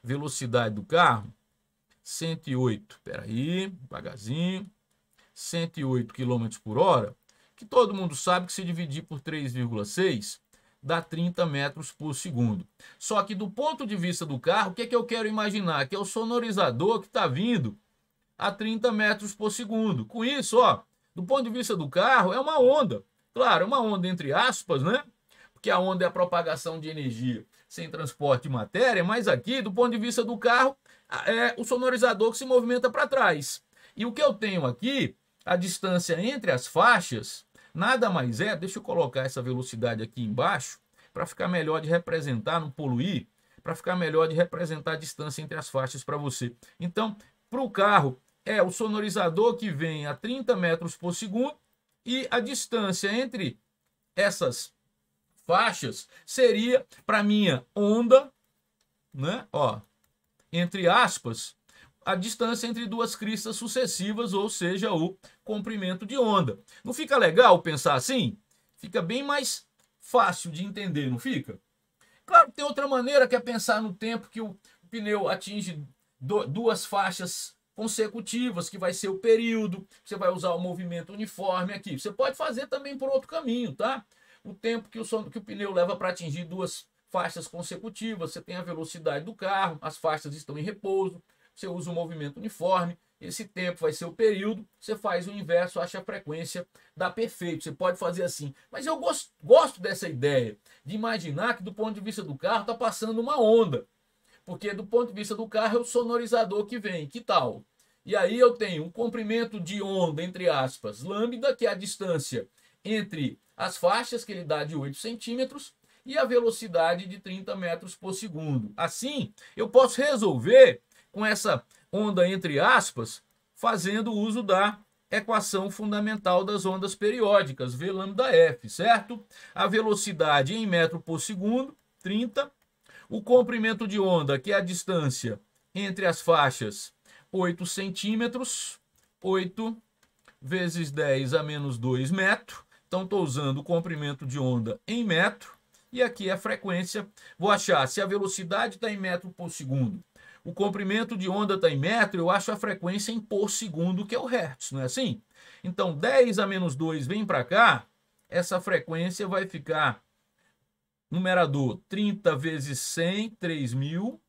Velocidade do carro, 108. Peraí, devagarzinho. 108 km por hora. Que todo mundo sabe que se dividir por 3,6 dá 30 metros por segundo. Só que do ponto de vista do carro, o que é que eu quero imaginar? Que é o sonorizador que está vindo a 30 metros por segundo. Com isso, ó, do ponto de vista do carro, é uma onda. Claro, é uma onda entre aspas, né? Porque a onda é a propagação de energia sem transporte de matéria, mas aqui, do ponto de vista do carro, é o sonorizador que se movimenta para trás. E o que eu tenho aqui, a distância entre as faixas, nada mais é, deixa eu colocar essa velocidade aqui embaixo, para ficar melhor de representar, não poluir, para ficar melhor de representar a distância entre as faixas para você. Então, para o carro, é o sonorizador que vem a 30 metros por segundo e a distância entre essas faixas seria, para minha onda, né? Ó, entre aspas, a distância entre duas cristas sucessivas, ou seja, o comprimento de onda. Não fica legal pensar assim? Fica bem mais fácil de entender, não fica? Claro que tem outra maneira, que é pensar no tempo que o pneu atinge duas faixas consecutivas, que vai ser o período, você vai usar o movimento uniforme aqui. Você pode fazer também por outro caminho, tá? O tempo que o pneu leva para atingir duas faixas consecutivas, você tem a velocidade do carro, as faixas estão em repouso, você usa o movimento uniforme, esse tempo vai ser o período, você faz o inverso, acha a frequência, dá perfeito. Você pode fazer assim. Mas eu gosto dessa ideia, de imaginar que do ponto de vista do carro está passando uma onda. Porque do ponto de vista do carro é o sonorizador que vem. Que tal? E aí eu tenho um comprimento de onda, entre aspas, lambda, que é a distância entre as faixas, que ele dá de 8 centímetros, e a velocidade de 30 metros por segundo. Assim, eu posso resolver com essa onda, entre aspas, fazendo uso da equação fundamental das ondas periódicas, V lambda F, certo? A velocidade em metro por segundo, 30. O comprimento de onda, que é a distância entre as faixas, 8 centímetros, 8 vezes 10 a menos 2 metros. Então, estou usando o comprimento de onda em metro. E aqui a frequência. Vou achar se a velocidade está em metro por segundo, o comprimento de onda está em metro, eu acho a frequência em por segundo, que é o hertz, não é assim? Então, 10 a menos 2 vem para cá, essa frequência vai ficar, numerador, 30 vezes 100, 3.000,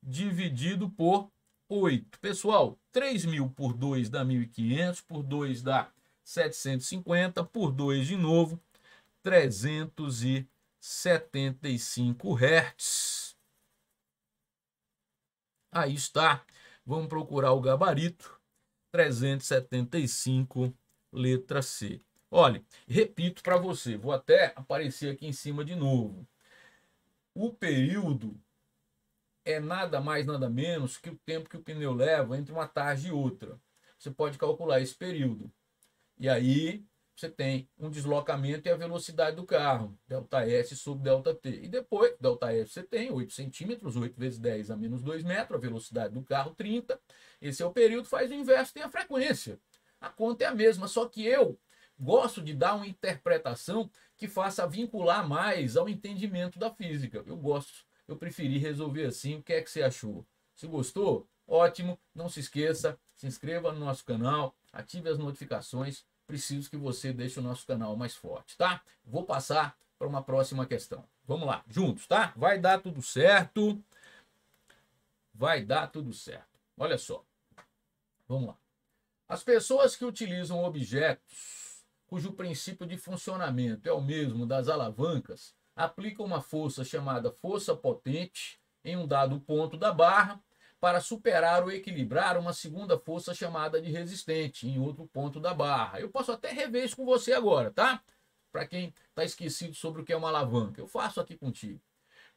dividido por 8. Pessoal, 3.000 por 2 dá 1.500, por 2 dá 750, por 2 de novo, 375 Hz. Aí está. Vamos procurar o gabarito. 375, letra C. Olha, repito para você, vou até aparecer aqui em cima de novo. O período é nada mais, nada menos que o tempo que o pneu leva entre uma tarde e outra. Você pode calcular esse período. E aí você tem um deslocamento e a velocidade do carro, ΔS sobre ΔT. E depois, ΔS você tem 8 centímetros, 8 vezes 10 a menos 2 metros, a velocidade do carro 30. Esse é o período, faz o inverso, tem a frequência. A conta é a mesma, só que eu gosto de dar uma interpretação que faça vincular mais ao entendimento da física. Eu preferi resolver assim. O que é que você achou? Se gostou? Ótimo. Não se esqueça, se inscreva no nosso canal, ative as notificações. Preciso que você deixe o nosso canal mais forte, tá? Vou passar para uma próxima questão. Vamos lá, juntos, tá? Vai dar tudo certo. Vai dar tudo certo. Olha só. Vamos lá. As pessoas que utilizam objetos cujo princípio de funcionamento é o mesmo das alavancas aplicam uma força chamada força potente em um dado ponto da barra para superar ou equilibrar uma segunda força chamada de resistente em outro ponto da barra. Eu posso até rever isso com você agora, tá? Para quem está esquecido sobre o que é uma alavanca, eu faço aqui contigo.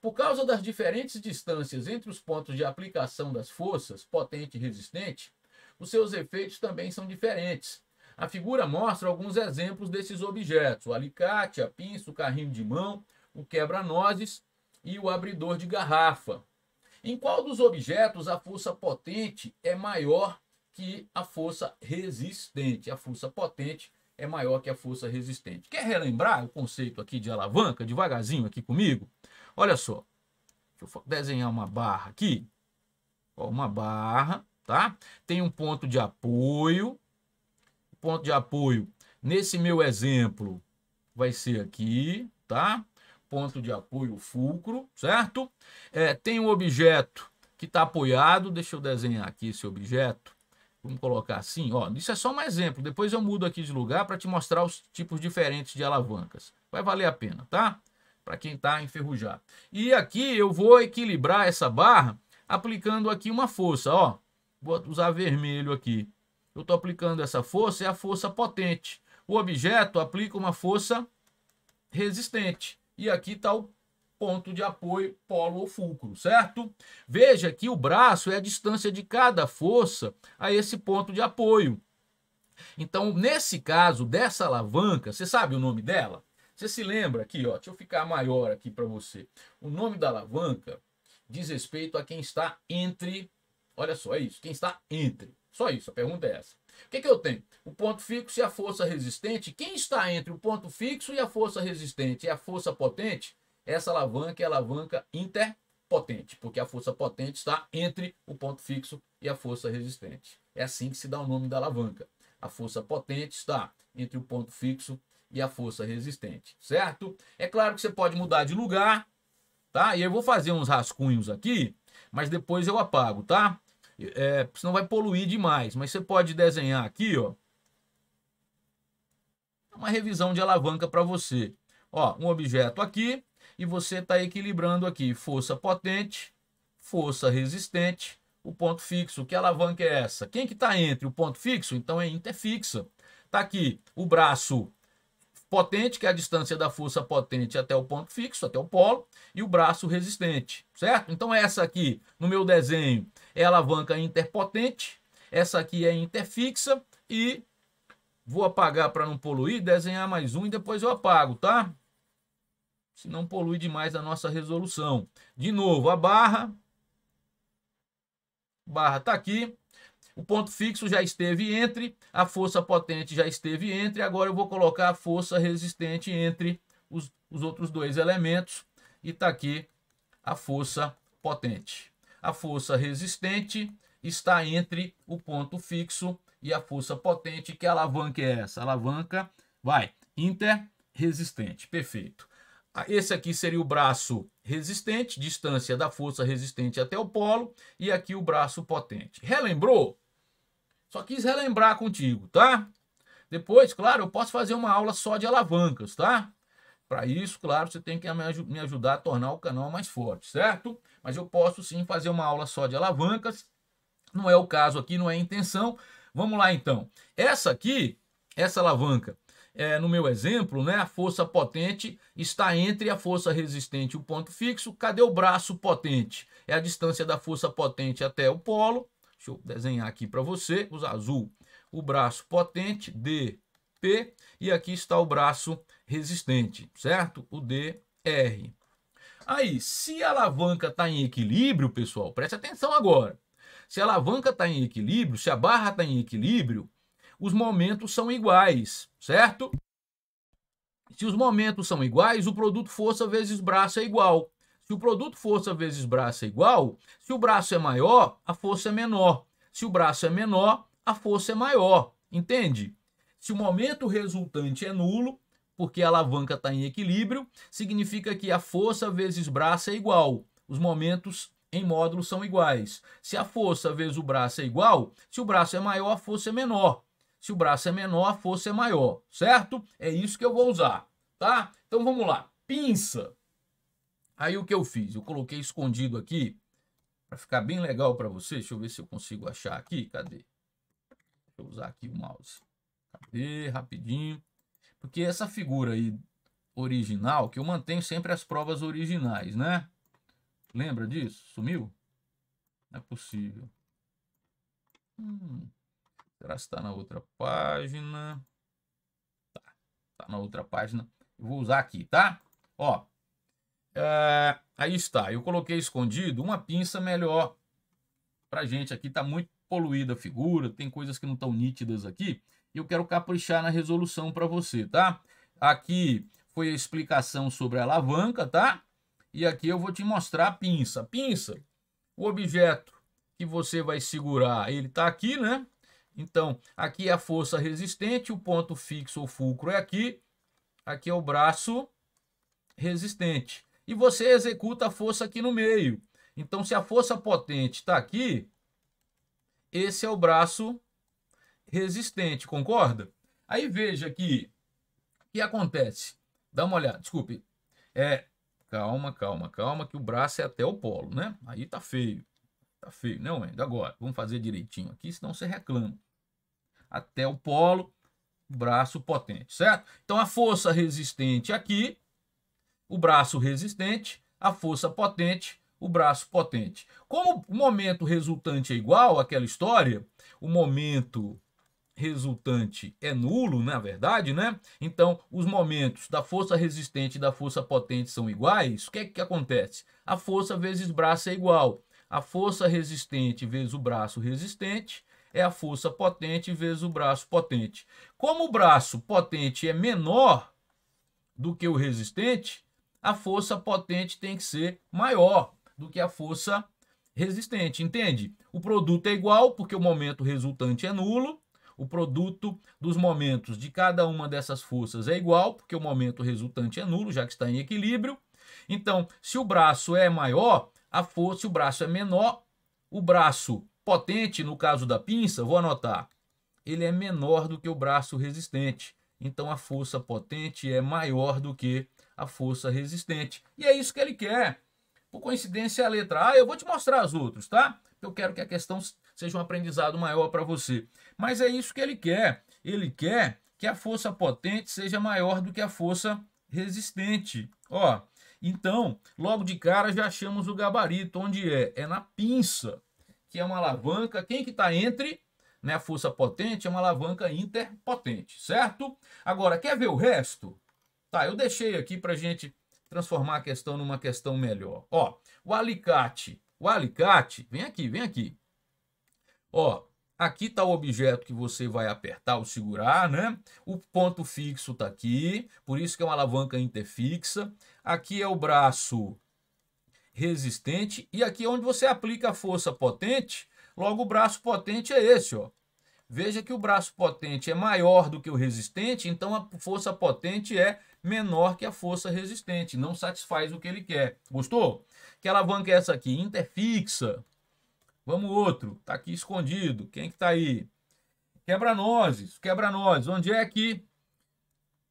Por causa das diferentes distâncias entre os pontos de aplicação das forças, potente e resistente, os seus efeitos também são diferentes. A figura mostra alguns exemplos desses objetos: o alicate, a pinça, o carrinho de mão, o quebra-nozes e o abridor de garrafa. Em qual dos objetos a força potente é maior que a força resistente? A força potente é maior que a força resistente. Quer relembrar o conceito aqui de alavanca, devagarzinho aqui comigo? Olha só, deixa eu desenhar uma barra aqui. Ó, uma barra, tá? Tem um ponto de apoio. O ponto de apoio, nesse meu exemplo, vai ser aqui, tá? Ponto de apoio, fulcro, certo? Tem um objeto que está apoiado. Deixa eu desenhar aqui esse objeto. Vamos colocar assim, ó. Isso é só um exemplo. Depois eu mudo aqui de lugar para te mostrar os tipos diferentes de alavancas. Vai valer a pena, tá? Para quem está enferrujado. E aqui eu vou equilibrar essa barra aplicando aqui uma força, ó. Vou usar vermelho aqui. Eu estou aplicando essa força, é a força potente. O objeto aplica uma força resistente. E aqui está o ponto de apoio, polo ou fulcro, certo? Veja que o braço é a distância de cada força a esse ponto de apoio. Então, nesse caso dessa alavanca, você sabe o nome dela? Você se lembra aqui, ó? Deixa eu ficar maior aqui para você. O nome da alavanca diz respeito a quem está entre. Olha só, é isso. Quem está entre. Só isso, a pergunta é essa. O que eu tenho? O ponto fixo e a força resistente. Quem está entre o ponto fixo e a força resistente e a força potente? Essa alavanca é a alavanca interpotente, porque a força potente está entre o ponto fixo e a força resistente. É assim que se dá o nome da alavanca. A força potente está entre o ponto fixo e a força resistente, certo? É claro que você pode mudar de lugar, tá? E eu vou fazer uns rascunhos aqui, mas depois eu apago, tá? Senão vai poluir demais. Mas você pode desenhar aqui, ó, uma revisão de alavanca para você. Ó, um objeto aqui e você está equilibrando aqui força potente, força resistente, o ponto fixo. Que alavanca é essa? Quem que está entre o ponto fixo? Então é interfixa. Está aqui o braço potente, que é a distância da força potente até o ponto fixo, até o polo, e o braço resistente, certo? Então essa aqui, no meu desenho, é a alavanca interpotente, essa aqui é interfixa, e vou apagar para não poluir, desenhar mais um e depois eu apago, tá? Se não polui demais a nossa resolução. De novo, a barra está aqui. O ponto fixo já esteve entre, a força potente já esteve entre, agora eu vou colocar a força resistente entre os outros dois elementos, e está aqui a força potente. A força resistente está entre o ponto fixo e a força potente. Que alavanca é essa? A alavanca vai interresistente. Perfeito. Esse aqui seria o braço resistente, distância da força resistente até o polo, e aqui o braço potente. Relembrou? Só quis relembrar contigo, tá? Depois, claro, eu posso fazer uma aula só de alavancas, tá? Para isso, claro, você tem que me ajudar a tornar o canal mais forte, certo? Mas eu posso sim fazer uma aula só de alavancas. Não é o caso aqui, não é a intenção. Vamos lá então. Essa aqui, essa alavanca, no meu exemplo, né, a força potente está entre a força resistente e o ponto fixo. Cadê o braço potente? É a distância da força potente até o polo. Deixa eu desenhar aqui para você, usar azul. O braço potente, DP, e aqui está o braço resistente, certo? O DR. Aí, se a alavanca está em equilíbrio, pessoal, preste atenção agora. Se a alavanca está em equilíbrio, se a barra está em equilíbrio, os momentos são iguais, certo? Se os momentos são iguais, o produto força vezes braço é igual. Se o produto força vezes braço é igual, se o braço é maior, a força é menor. Se o braço é menor, a força é maior. Entende? Se o momento resultante é nulo, porque a alavanca está em equilíbrio, significa que a força vezes braço é igual. Os momentos em módulo são iguais. Se a força vezes o braço é igual, se o braço é maior, a força é menor. Se o braço é menor, a força é maior. Certo? É isso que eu vou usar. Tá? Então vamos lá. Pinça. Aí o que eu fiz? Eu coloquei escondido aqui, para ficar bem legal para você. Deixa eu ver se eu consigo achar aqui. Cadê? Deixa eu usar aqui o mouse. Cadê? Rapidinho. Porque essa figura aí original, que eu mantenho sempre as provas originais, né? Lembra disso? Sumiu? Não é possível. Será que está na outra página? Tá na outra página. Eu vou usar aqui, tá? Ó. Aí está, eu coloquei escondido uma pinça melhor pra gente aqui, tá muito poluída a figura, tem coisas que não estão nítidas aqui, e eu quero caprichar na resolução para você, tá? Aqui foi a explicação sobre a alavanca, tá? E aqui eu vou te mostrar a pinça. Pinça, o objeto que você vai segurar, ele tá aqui, né? Então, aqui é a força resistente, o ponto fixo ou fulcro é aqui é o braço resistente. E você executa a força aqui no meio. Então, se a força potente está aqui, esse é o braço resistente, concorda? Aí veja aqui, o que acontece? Dá uma olhada, desculpe. Calma, que o braço é até o polo, né? Aí tá feio. Tá feio, não é? Agora, vamos fazer direitinho aqui, senão você reclama. Até o polo, braço potente, certo? Então, a força resistente aqui, o braço resistente, a força potente, o braço potente. Como o momento resultante é igual àquela história, o momento resultante é nulo, na verdade, né? Então, os momentos da força resistente e da força potente são iguais. O que é que acontece? A força vezes braço é igual. A força resistente vezes o braço resistente é a força potente vezes o braço potente. Como o braço potente é menor do que o resistente, a força potente tem que ser maior do que a força resistente, entende? O produto é igual porque o momento resultante é nulo, o produto dos momentos de cada uma dessas forças é igual porque o momento resultante é nulo, já que está em equilíbrio. Então, se o braço é maior, a força, se o braço é menor, o braço potente, no caso da pinça, vou anotar, ele é menor do que o braço resistente. Então, a força potente é maior do que a força resistente. E é isso que ele quer. Por coincidência, a letra A, eu vou te mostrar as outras, tá? Eu quero que a questão seja um aprendizado maior para você. Mas é isso que ele quer. Ele quer que a força potente seja maior do que a força resistente. Ó, então, logo de cara já achamos o gabarito. Onde é? É na pinça, que é uma alavanca. Quem que está entre, né, a força potente é uma alavanca interpotente, certo? Agora, quer ver o resto? Tá, eu deixei aqui para a gente transformar a questão numa questão melhor. Ó, o alicate, vem aqui. Ó, aqui está o objeto que você vai apertar ou segurar, né? O ponto fixo está aqui, por isso que é uma alavanca interfixa. Aqui é o braço resistente e aqui é onde você aplica a força potente. Logo, o braço potente é esse, ó. Veja que o braço potente é maior do que o resistente, então a força potente é menor que a força resistente, não satisfaz o que ele quer. Gostou? Que alavanca é essa aqui? Interfixa. Vamos outro, tá aqui escondido. Quem que tá aí? Quebra-nozes. Onde é que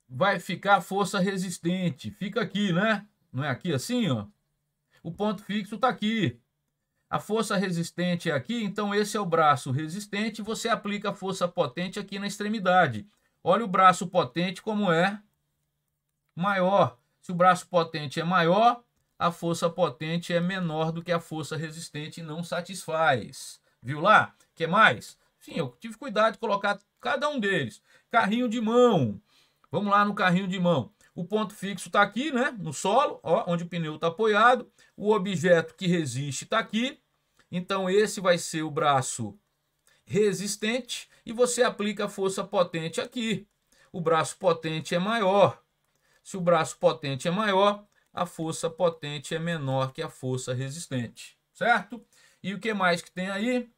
vai ficar a força resistente? Fica aqui, né? Não é aqui assim, ó? O ponto fixo tá aqui. A força resistente é aqui, então esse é o braço resistente. Você aplica a força potente aqui na extremidade. Olha o braço potente como é maior. Se o braço potente é maior, a força potente é menor do que a força resistente e não satisfaz. Viu lá? Quer mais? Sim, eu tive cuidado de colocar cada um deles. Carrinho de mão. Vamos lá no carrinho de mão. O ponto fixo está aqui, né? No solo, ó, onde o pneu está apoiado. O objeto que resiste está aqui. Então, esse vai ser o braço resistente. E você aplica a força potente aqui. O braço potente é maior. Se o braço potente é maior, a força potente é menor que a força resistente. Certo? E o que mais que tem aí?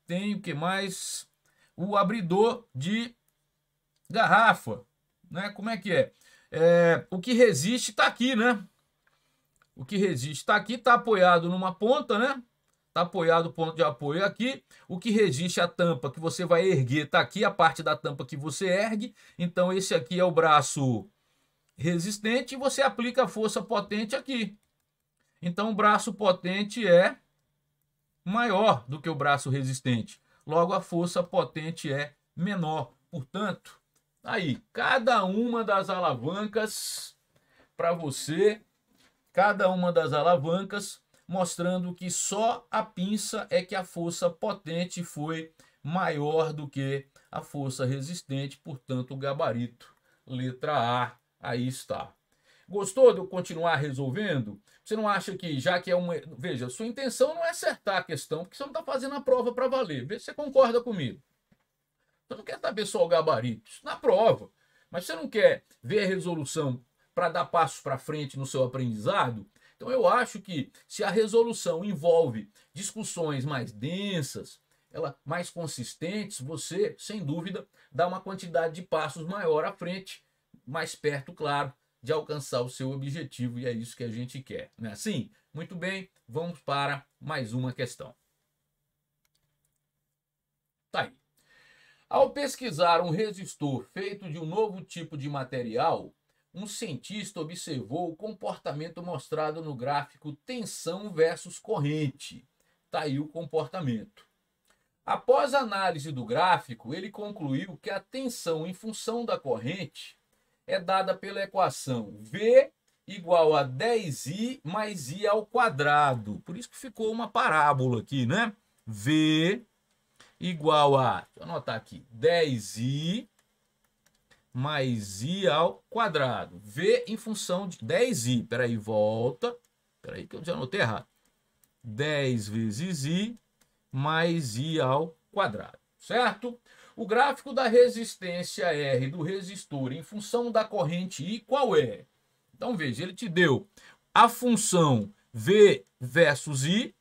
Tem o que mais? O abridor de garrafa. Né? Como é que é? O que resiste está aqui, né? O que resiste está aqui, está apoiado numa ponta, né? Está apoiado o ponto de apoio aqui. O que resiste à tampa que você vai erguer está aqui, a parte da tampa que você ergue. Então, esse aqui é o braço resistente e você aplica a força potente aqui. Então, o braço potente é maior do que o braço resistente. Logo, a força potente é menor. Portanto, aí, cada uma das alavancas para você, cada uma das alavancas mostrando que só a pinça é que a força potente foi maior do que a força resistente, portanto, o gabarito, letra A, aí está. Gostou de eu continuar resolvendo? Você não acha que, já que é uma... Veja, sua intenção não é acertar a questão, porque você não está fazendo a prova para valer. Vê se você concorda comigo. Você não quer saber só o gabarito, isso na prova. Mas você não quer ver a resolução para dar passos para frente no seu aprendizado? Então eu acho que se a resolução envolve discussões mais densas, mais consistentes, você, sem dúvida, dá uma quantidade de passos maior à frente, mais perto, claro, de alcançar o seu objetivo, e é isso que a gente quer. Não é assim? Muito bem, vamos para mais uma questão. Tá aí. Ao pesquisar um resistor feito de um novo tipo de material, um cientista observou o comportamento mostrado no gráfico tensão versus corrente. Está aí o comportamento. Após a análise do gráfico, ele concluiu que a tensão em função da corrente é dada pela equação V igual a 10i mais i ao quadrado. Por isso que ficou uma parábola aqui, né? V igual a, deixa eu anotar aqui, 10i mais i ao quadrado. V em função de 10i. Peraí, volta. Peraí que eu já anotei errado. 10 vezes i mais i ao quadrado. Certo? O gráfico da resistência R do resistor em função da corrente I, qual é? Então, veja, ele te deu a função V versus I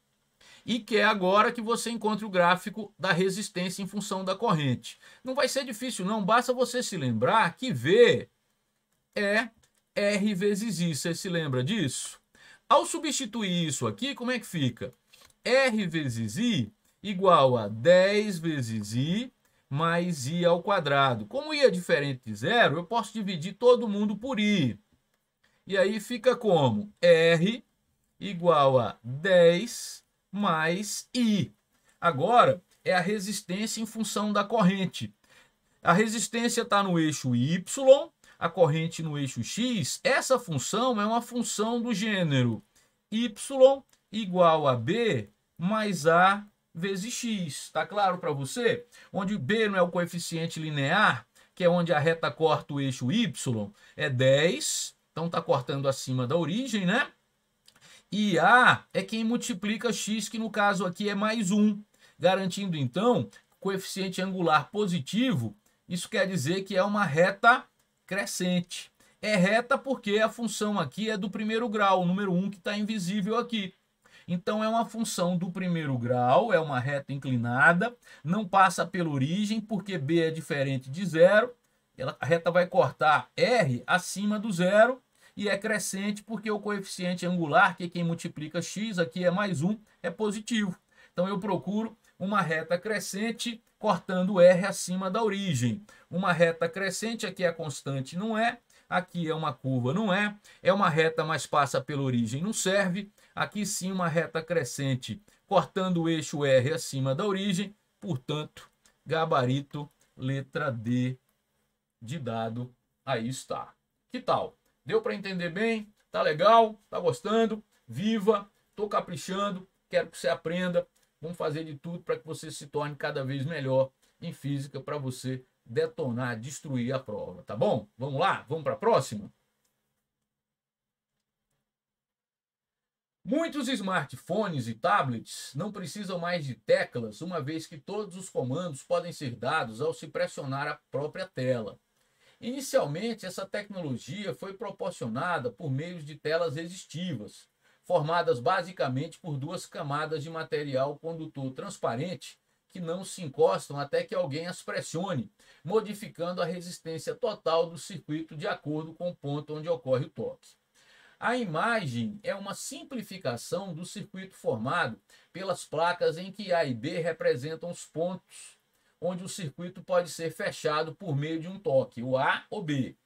e quer agora que você encontre o gráfico da resistência em função da corrente. Não vai ser difícil, não. Basta você se lembrar que V é R vezes I. Você se lembra disso? Ao substituir isso aqui, como é que fica? R vezes I igual a 10 vezes I mais I ao quadrado. Como I é diferente de zero, eu posso dividir todo mundo por I. E aí fica como? R igual a 10 mais I. Agora é a resistência em função da corrente. A resistência está no eixo Y, a corrente no eixo X. Essa função é uma função do gênero Y igual a B mais A vezes X. Está claro para você? Onde B não é o coeficiente linear, que é onde a reta corta o eixo Y, é 10. Então está cortando acima da origem, né? E A é quem multiplica X, que no caso aqui é mais 1. Garantindo, então, coeficiente angular positivo. Isso quer dizer que é uma reta crescente. É reta porque a função aqui é do primeiro grau, o número 1 que está invisível aqui. Então é uma função do primeiro grau, é uma reta inclinada, não passa pela origem, porque B é diferente de zero. A reta vai cortar R acima do zero e é crescente porque o coeficiente angular, que é quem multiplica x, aqui é mais 1, é positivo. Então eu procuro uma reta crescente cortando R acima da origem. Uma reta crescente, aqui é constante, não é. Aqui é uma curva, não é. É uma reta, mas passa pela origem, não serve. Aqui sim uma reta crescente cortando o eixo R acima da origem. Portanto, gabarito, letra D de dado. Aí está. Que tal? Deu para entender bem? Tá legal? Tá gostando? Viva! Tô caprichando. Quero que você aprenda. Vamos fazer de tudo para que você se torne cada vez melhor em física, para você detonar, destruir a prova, tá bom? Vamos lá? Vamos para a próxima? Muitos smartphones e tablets não precisam mais de teclas, uma vez que todos os comandos podem ser dados ao se pressionar a própria tela. Inicialmente, essa tecnologia foi proporcionada por meio de telas resistivas, formadas basicamente por duas camadas de material condutor transparente que não se encostam até que alguém as pressione, modificando a resistência total do circuito de acordo com o ponto onde ocorre o toque. A imagem é uma simplificação do circuito formado pelas placas em que A e B representam os pontos onde o circuito pode ser fechado por meio de um toque, o A ou B.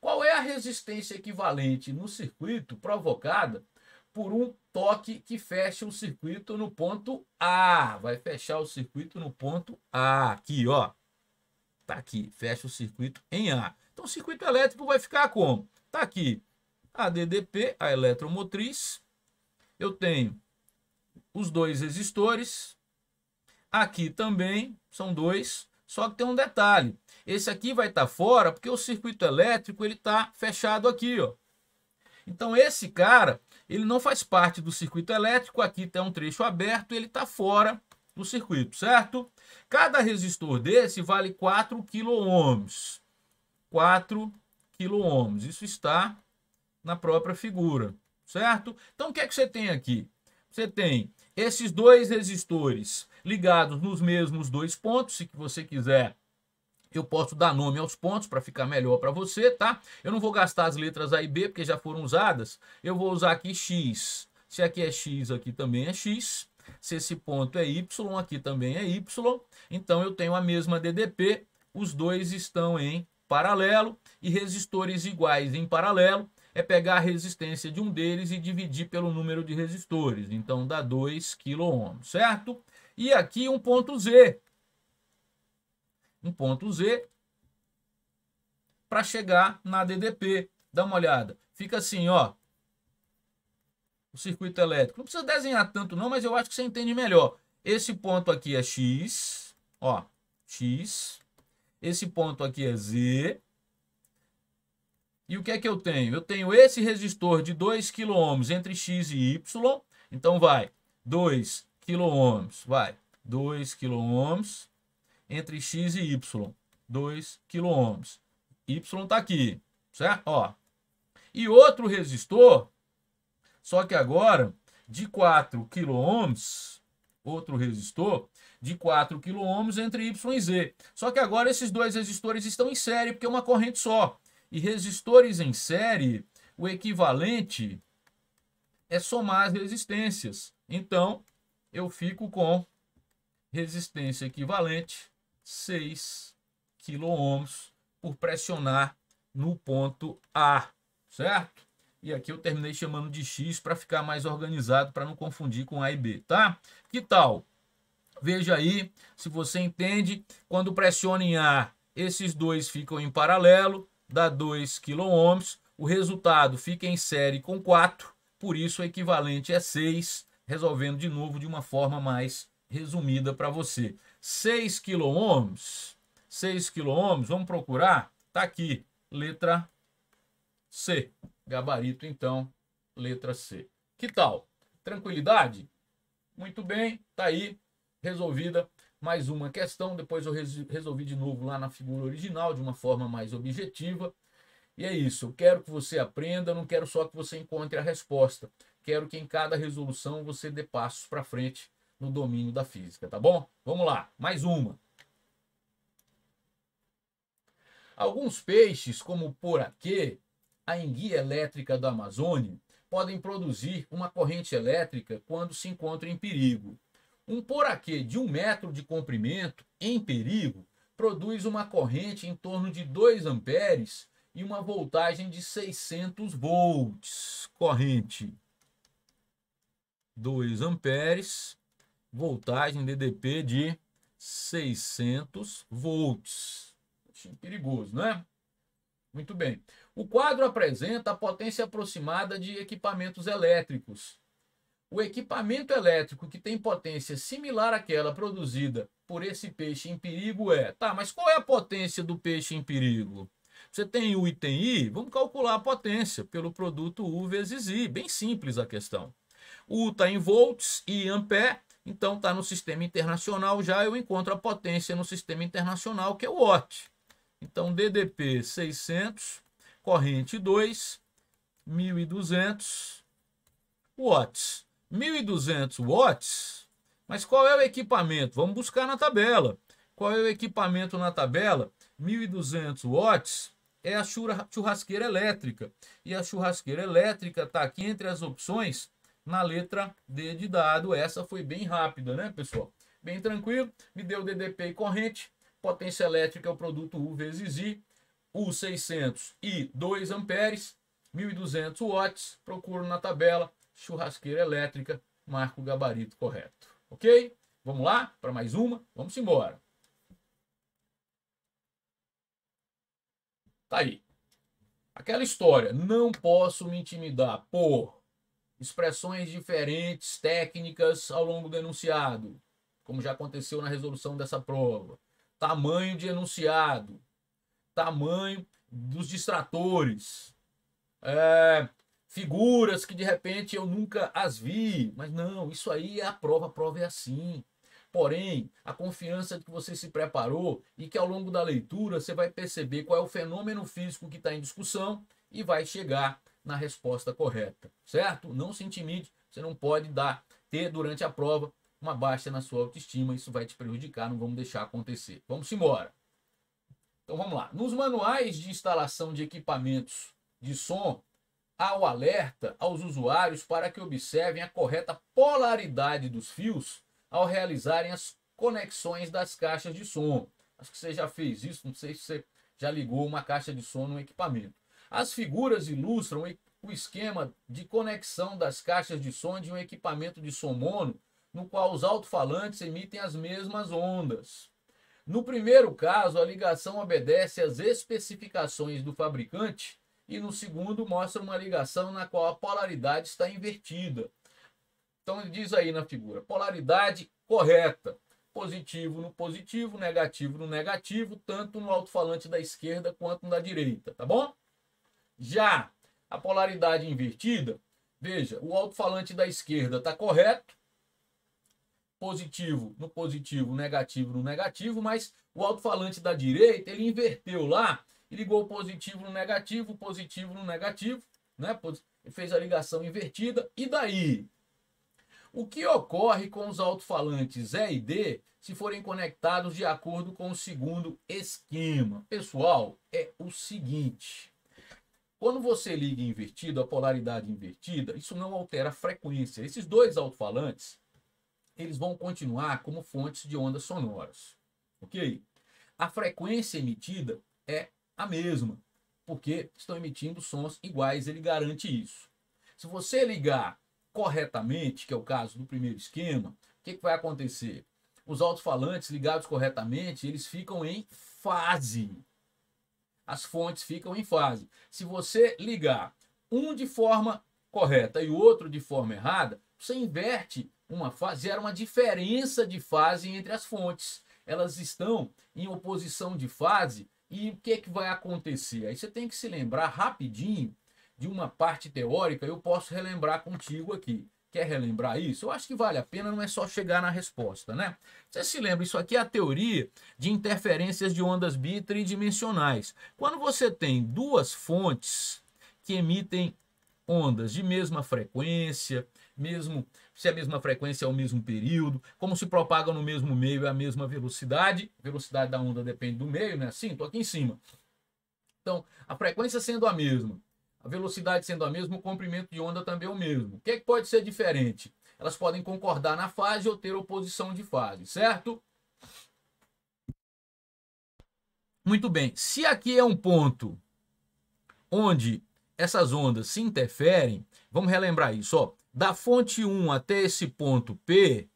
Qual é a resistência equivalente no circuito provocada por um toque que fecha o circuito no ponto A? Vai fechar o circuito no ponto A, aqui, ó. Tá aqui, fecha o circuito em A. Então o circuito elétrico vai ficar como? Tá aqui, a DDP, a eletromotriz. Eu tenho os dois resistores. Aqui também são dois, só que tem um detalhe. Esse aqui vai estar fora porque o circuito elétrico ele está fechado aqui, ó. Então esse cara, ele não faz parte do circuito elétrico. Aqui tem um trecho aberto, ele está fora do circuito, certo? Cada resistor desse vale 4 kΩ. 4 kΩ. Isso está na própria figura, certo? Então o que é que você tem aqui? Você tem esses dois resistores ligados nos mesmos dois pontos. Se você quiser, eu posso dar nome aos pontos para ficar melhor para você, tá? Eu não vou gastar as letras A e B porque já foram usadas. Eu vou usar aqui X. Se aqui é X, aqui também é X. Se esse ponto é Y, aqui também é Y. Então eu tenho a mesma DDP. Os dois estão em paralelo e resistores iguais em paralelo. É pegar a resistência de um deles e dividir pelo número de resistores. Então dá 2 kΩ, certo? E aqui um ponto Z. Um ponto Z para chegar na DDP. Dá uma olhada. Fica assim, ó. O circuito elétrico. Não precisa desenhar tanto não, mas eu acho que você entende melhor. Esse ponto aqui é X. Ó, X. Esse ponto aqui é Z. E o que é que eu tenho? Eu tenho esse resistor de 2 kΩ entre X e Y. Então vai 2 kΩ, vai 2 kΩ entre X e Y. 2 kΩ. Y está aqui, certo? Ó. E outro resistor, só que agora de 4 kΩ, outro resistor de 4 kΩ entre Y e Z. Só que agora esses dois resistores estão em série, porque é uma corrente só. E resistores em série, o equivalente é somar as resistências. Então, eu fico com resistência equivalente 6 kΩ por pressionar no ponto A, certo? E aqui eu terminei chamando de X para ficar mais organizado, para não confundir com A e B, tá? Que tal? Veja aí se você entende. Quando pressiona em A, esses dois ficam em paralelo, dá 2 kΩ. O resultado fica em série com 4, por isso o equivalente é 6, resolvendo de novo de uma forma mais resumida para você. 6 kΩ, 6 kΩ, vamos procurar? Tá aqui, letra C. Gabarito, então, letra C. Que tal? Tranquilidade? Muito bem, tá aí, resolvida mais uma questão. Depois eu resolvi de novo lá na figura original, de uma forma mais objetiva. E é isso, eu quero que você aprenda, não quero só que você encontre a resposta. Quero que em cada resolução você dê passos para frente no domínio da física, tá bom? Vamos lá, mais uma. Alguns peixes, como o poraquê, a enguia elétrica da Amazônia, podem produzir uma corrente elétrica quando se encontram em perigo. Um poraquê de 1 metro de comprimento, em perigo, produz uma corrente em torno de 2 amperes e uma voltagem de 600 volts. Corrente 2 amperes, voltagem DDP de 600 volts. Perigoso, né? Muito bem. O quadro apresenta a potência aproximada de equipamentos elétricos. O equipamento elétrico que tem potência similar àquela produzida por esse peixe em perigo é... Tá, mas qual é a potência do peixe em perigo? Você tem U e tem I, vamos calcular a potência pelo produto U vezes I. Bem simples a questão. U está em volts, I em ampere, então está no sistema internacional. Já eu encontro a potência no sistema internacional, que é o watt. Então, DDP 600, corrente 2, 1.200 watts. 1.200 watts, mas qual é o equipamento? Vamos buscar na tabela. Qual é o equipamento na tabela? 1.200 watts é a churrasqueira elétrica. E a churrasqueira elétrica está aqui entre as opções na letra D de dado. Essa foi bem rápida, né, pessoal? Bem tranquilo. Me deu DDP e corrente. Potência elétrica é o produto U vezes I. U 600 e 2 amperes. 1.200 watts. Procuro na tabela. Churrasqueira elétrica. Marco o gabarito correto. Ok? Vamos lá para mais uma? Vamos embora. Tá aí. Aquela história. Não posso me intimidar por expressões diferentes, técnicas ao longo do enunciado, como já aconteceu na resolução dessa prova. Tamanho de enunciado, tamanho dos distratores, figuras que de repente eu nunca as vi, mas não, isso aí é a prova é assim. Porém, a confiança de que você se preparou e que ao longo da leitura você vai perceber qual é o fenômeno físico que está em discussão e vai chegar na resposta correta, certo? Não se intimide, você não pode ter durante a prova uma baixa na sua autoestima, isso vai te prejudicar, não vamos deixar acontecer. Vamos embora. Então vamos lá. Nos manuais de instalação de equipamentos de som, há o alerta aos usuários para que observem a correta polaridade dos fios ao realizarem as conexões das caixas de som. Acho que você já fez isso, não sei se você já ligou uma caixa de som no equipamento. As figuras ilustram o esquema de conexão das caixas de som de um equipamento de som mono, no qual os alto-falantes emitem as mesmas ondas. No primeiro caso, a ligação obedece às especificações do fabricante e no segundo mostra uma ligação na qual a polaridade está invertida. Então ele diz aí na figura, polaridade correta, positivo no positivo, negativo no negativo, tanto no alto-falante da esquerda quanto no da direita, tá bom? Já a polaridade invertida, veja, o alto-falante da esquerda está correto, positivo no positivo, negativo no negativo, mas o alto-falante da direita, ele inverteu lá, e ligou o positivo no negativo no negativo, né? Ele fez a ligação invertida, e daí? O que ocorre com os alto-falantes E e D se forem conectados de acordo com o segundo esquema? Pessoal, é o seguinte, quando você liga invertido, a polaridade invertida, isso não altera a frequência. Esses dois alto-falantes, eles vão continuar como fontes de ondas sonoras, ok? A frequência emitida é a mesma, porque estão emitindo sons iguais, ele garante isso. Se você ligar corretamente, que é o caso do primeiro esquema, o que vai acontecer? os alto-falantes ligados corretamente, eles ficam em fase. As fontes ficam em fase. Se você ligar um de forma correta e o outro de forma errada, você inverte uma fase, gera uma diferença de fase entre as fontes. Elas estão em oposição de fase e o que vai acontecer? Aí você tem que se lembrar rapidinho de uma parte teórica, eu posso relembrar contigo aqui. Quer relembrar isso? Eu acho que vale a pena, não é só chegar na resposta, né? Você se lembra, isso aqui é a teoria de interferências de ondas bitridimensionais. Quando você tem duas fontes que emitem ondas de mesma frequência, mesmo se a mesma frequência é o mesmo período, como se propagam no mesmo meio é a mesma velocidade, a velocidade da onda depende do meio, né? Assim, estou aqui em cima. Então, a frequência sendo a mesma, a velocidade sendo a mesma, o comprimento de onda também é o mesmo. O que é que pode ser diferente? Elas podem concordar na fase ou ter oposição de fase, certo? Muito bem. Se aqui é um ponto onde essas ondas se interferem, vamos relembrar isso, ó. Da fonte 1 até esse ponto P,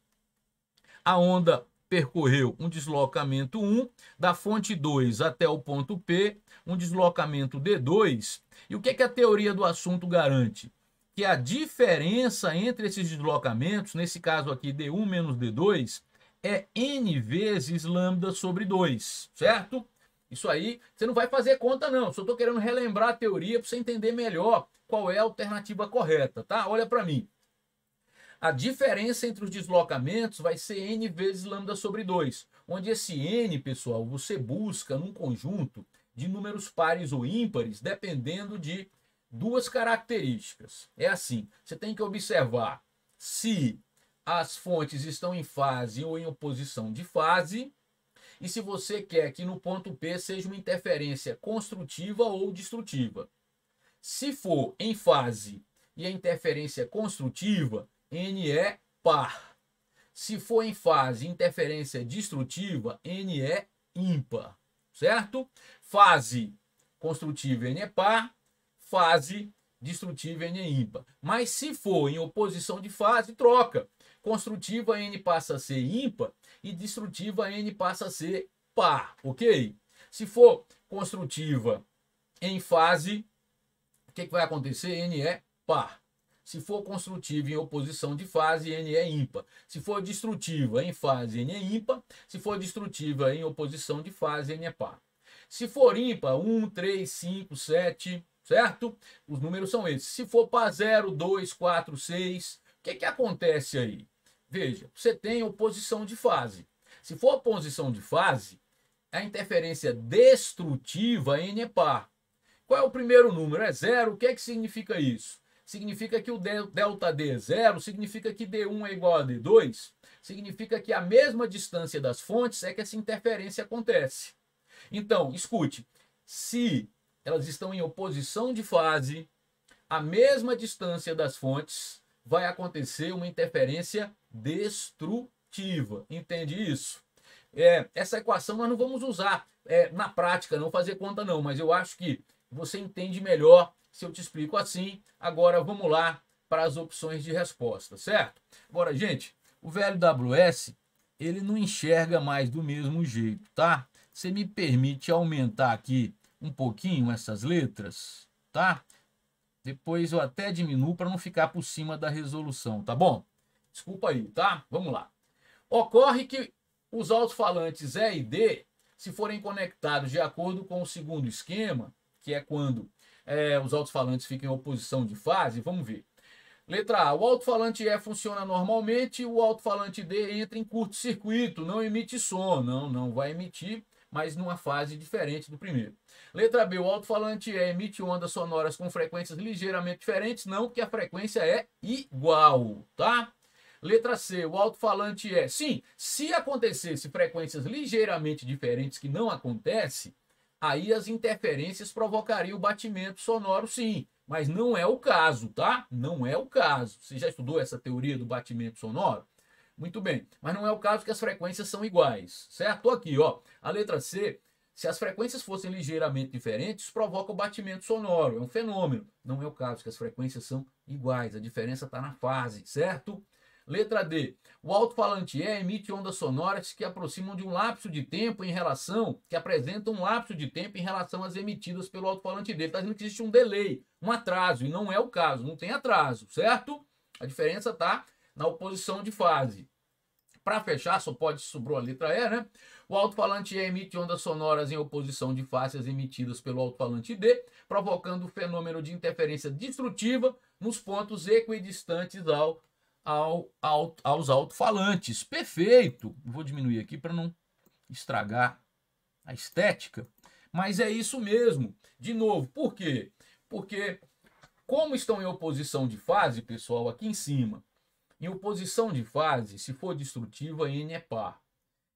a onda percorreu um deslocamento 1, da fonte 2 até o ponto P, um deslocamento D2. E o que é que a teoria do assunto garante? Que a diferença entre esses deslocamentos, nesse caso aqui D1 menos D2, é N vezes lambda sobre 2, certo? Isso aí, você não vai fazer conta não, só estou querendo relembrar a teoria para você entender melhor qual é a alternativa correta, tá? Olha para mim. A diferença entre os deslocamentos vai ser N vezes lambda sobre 2, onde esse N, pessoal, você busca num conjunto de números pares ou ímpares, dependendo de duas características. É assim, você tem que observar se as fontes estão em fase ou em oposição de fase, e se você quer que no ponto P seja uma interferência construtiva ou destrutiva. Se for em fase e a interferência construtiva, N é par. Se for em fase interferência destrutiva, N é ímpar, certo? Fase construtiva, N é par. Fase destrutiva, N é ímpar. Mas se for em oposição de fase, troca. Construtiva, N passa a ser ímpar e destrutiva, N passa a ser par, ok? Se for construtiva em fase, o que vai acontecer? N é par. Se for construtiva em oposição de fase, N é ímpar. Se for destrutiva em fase, N é ímpar. Se for destrutiva em oposição de fase, N é par. Se for ímpar, 1, 3, 5, 7, certo? Os números são esses. Se for par 0, 2, 4, 6, o que acontece aí? Veja, você tem oposição de fase. Se for oposição de fase, a interferência destrutiva, N é par. Qual é o primeiro número? É 0. O que significa isso? Significa que o delta D é 0, significa que D1 é igual a D2, significa que a mesma distância das fontes é que essa interferência acontece. Então, escute, se elas estão em oposição de fase, a mesma distância das fontes vai acontecer uma interferência destrutiva. Entende isso? Essa equação nós não vamos usar na prática, não fazer conta não, mas eu acho que você entende melhor se eu te explico assim. Agora vamos lá para as opções de resposta, certo? Agora, gente, o VLWS, ele não enxerga mais do mesmo jeito, tá? Você me permite aumentar aqui um pouquinho essas letras, tá? Depois eu até diminuo para não ficar por cima da resolução, tá bom? Desculpa aí, tá? Vamos lá. Ocorre que os alto-falantes E e D, se forem conectados de acordo com o segundo esquema, que é quando os alto-falantes ficam em oposição de fase, vamos ver. Letra A, o alto-falante E funciona normalmente, o alto-falante D entra em curto-circuito, não emite som, não vai emitir, mas numa fase diferente do primeiro. Letra B, o alto-falante E emite ondas sonoras com frequências ligeiramente diferentes, não, porque a frequência é igual, tá? Letra C, o alto-falante E, sim, se acontecesse frequências ligeiramente diferentes, que não acontece, aí as interferências provocariam o batimento sonoro, sim. Mas não é o caso, tá? Não é o caso. Você já estudou essa teoria do batimento sonoro? Muito bem. Mas não é o caso que as frequências são iguais, certo? Aqui, ó. A letra C, se as frequências fossem ligeiramente diferentes, provoca o batimento sonoro. É um fenômeno. Não é o caso que as frequências são iguais. A diferença está na fase, certo? Letra D. O alto-falante E emite ondas sonoras que aproximam de um lapso de tempo em relação, que apresentam um lapso de tempo em relação às emitidas pelo alto-falante D. Está dizendo que existe um delay, um atraso, e não é o caso, não tem atraso, certo? A diferença está na oposição de fase. Para fechar, sobrou a letra E, né? O alto-falante E emite ondas sonoras em oposição de faces emitidas pelo alto-falante D, provocando o fenômeno de interferência destrutiva nos pontos equidistantes aos alto-falantes. Perfeito! Vou diminuir aqui para não estragar a estética, mas é isso mesmo. De novo, por quê? Porque como estão em oposição de fase, pessoal, aqui em cima, em oposição de fase, se for destrutiva, N é par.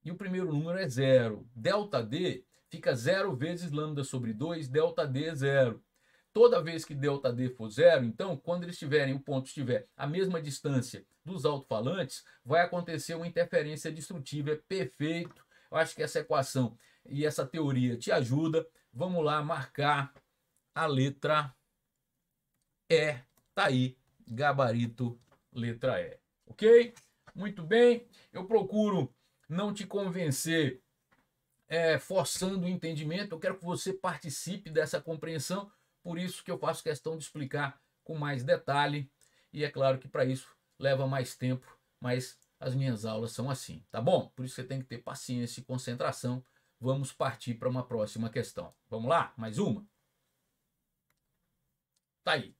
E o primeiro número é 0. Delta D fica 0 vezes lambda sobre 2, delta D é 0. Toda vez que delta D for 0, então, quando eles tiverem, o ponto estiver à mesma distância dos alto-falantes, vai acontecer uma interferência destrutiva. É perfeito. Eu acho que essa equação e essa teoria te ajuda. Vamos lá marcar a letra E. Tá aí, gabarito, letra E. Ok? Muito bem. Eu procuro não te convencer forçando o entendimento. Eu quero que você participe dessa compreensão. Por isso que eu faço questão de explicar com mais detalhe. E é claro que para isso leva mais tempo, mas as minhas aulas são assim, tá bom? Por isso você tem que ter paciência e concentração. Vamos partir para uma próxima questão. Vamos lá? Mais uma? Tá aí.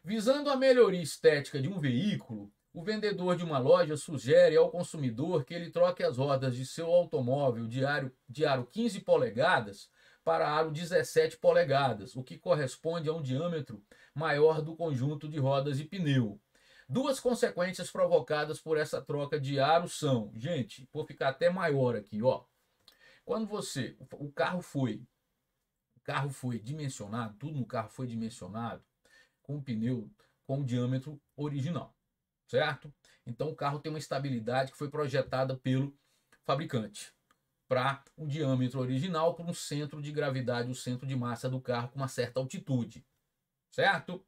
Visando a melhoria estética de um veículo, o vendedor de uma loja sugere ao consumidor que ele troque as rodas de seu automóvel de aro 15 polegadas para aro 17 polegadas, o que corresponde a um diâmetro maior do conjunto de rodas e pneu. Duas consequências provocadas por essa troca de aro são, gente, vou ficar até maior aqui, ó. Quando o carro foi dimensionado, tudo no carro foi dimensionado com o pneu com o diâmetro original, certo? Então o carro tem uma estabilidade que foi projetada pelo fabricante para um diâmetro original, para um centro de gravidade, o centro de massa do carro com uma certa altitude, certo?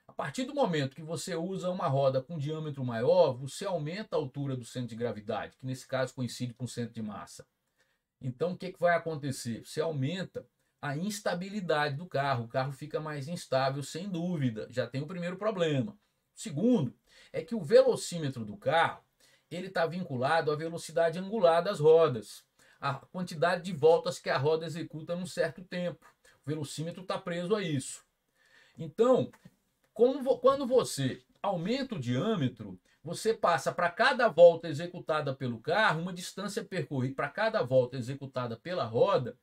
A partir do momento que você usa uma roda com diâmetro maior, você aumenta a altura do centro de gravidade, que nesse caso coincide com o centro de massa. Então o que vai acontecer? Você aumenta a instabilidade do carro, o carro fica mais instável, sem dúvida, já tem o primeiro problema. O segundo é que o velocímetro do carro, ele está vinculado à velocidade angular das rodas, a quantidade de voltas que a roda executa num certo tempo. O velocímetro está preso a isso. Então, quando você aumenta o diâmetro, você passa para cada volta executada pelo carro, uma distância percorrida, para cada volta executada pela roda,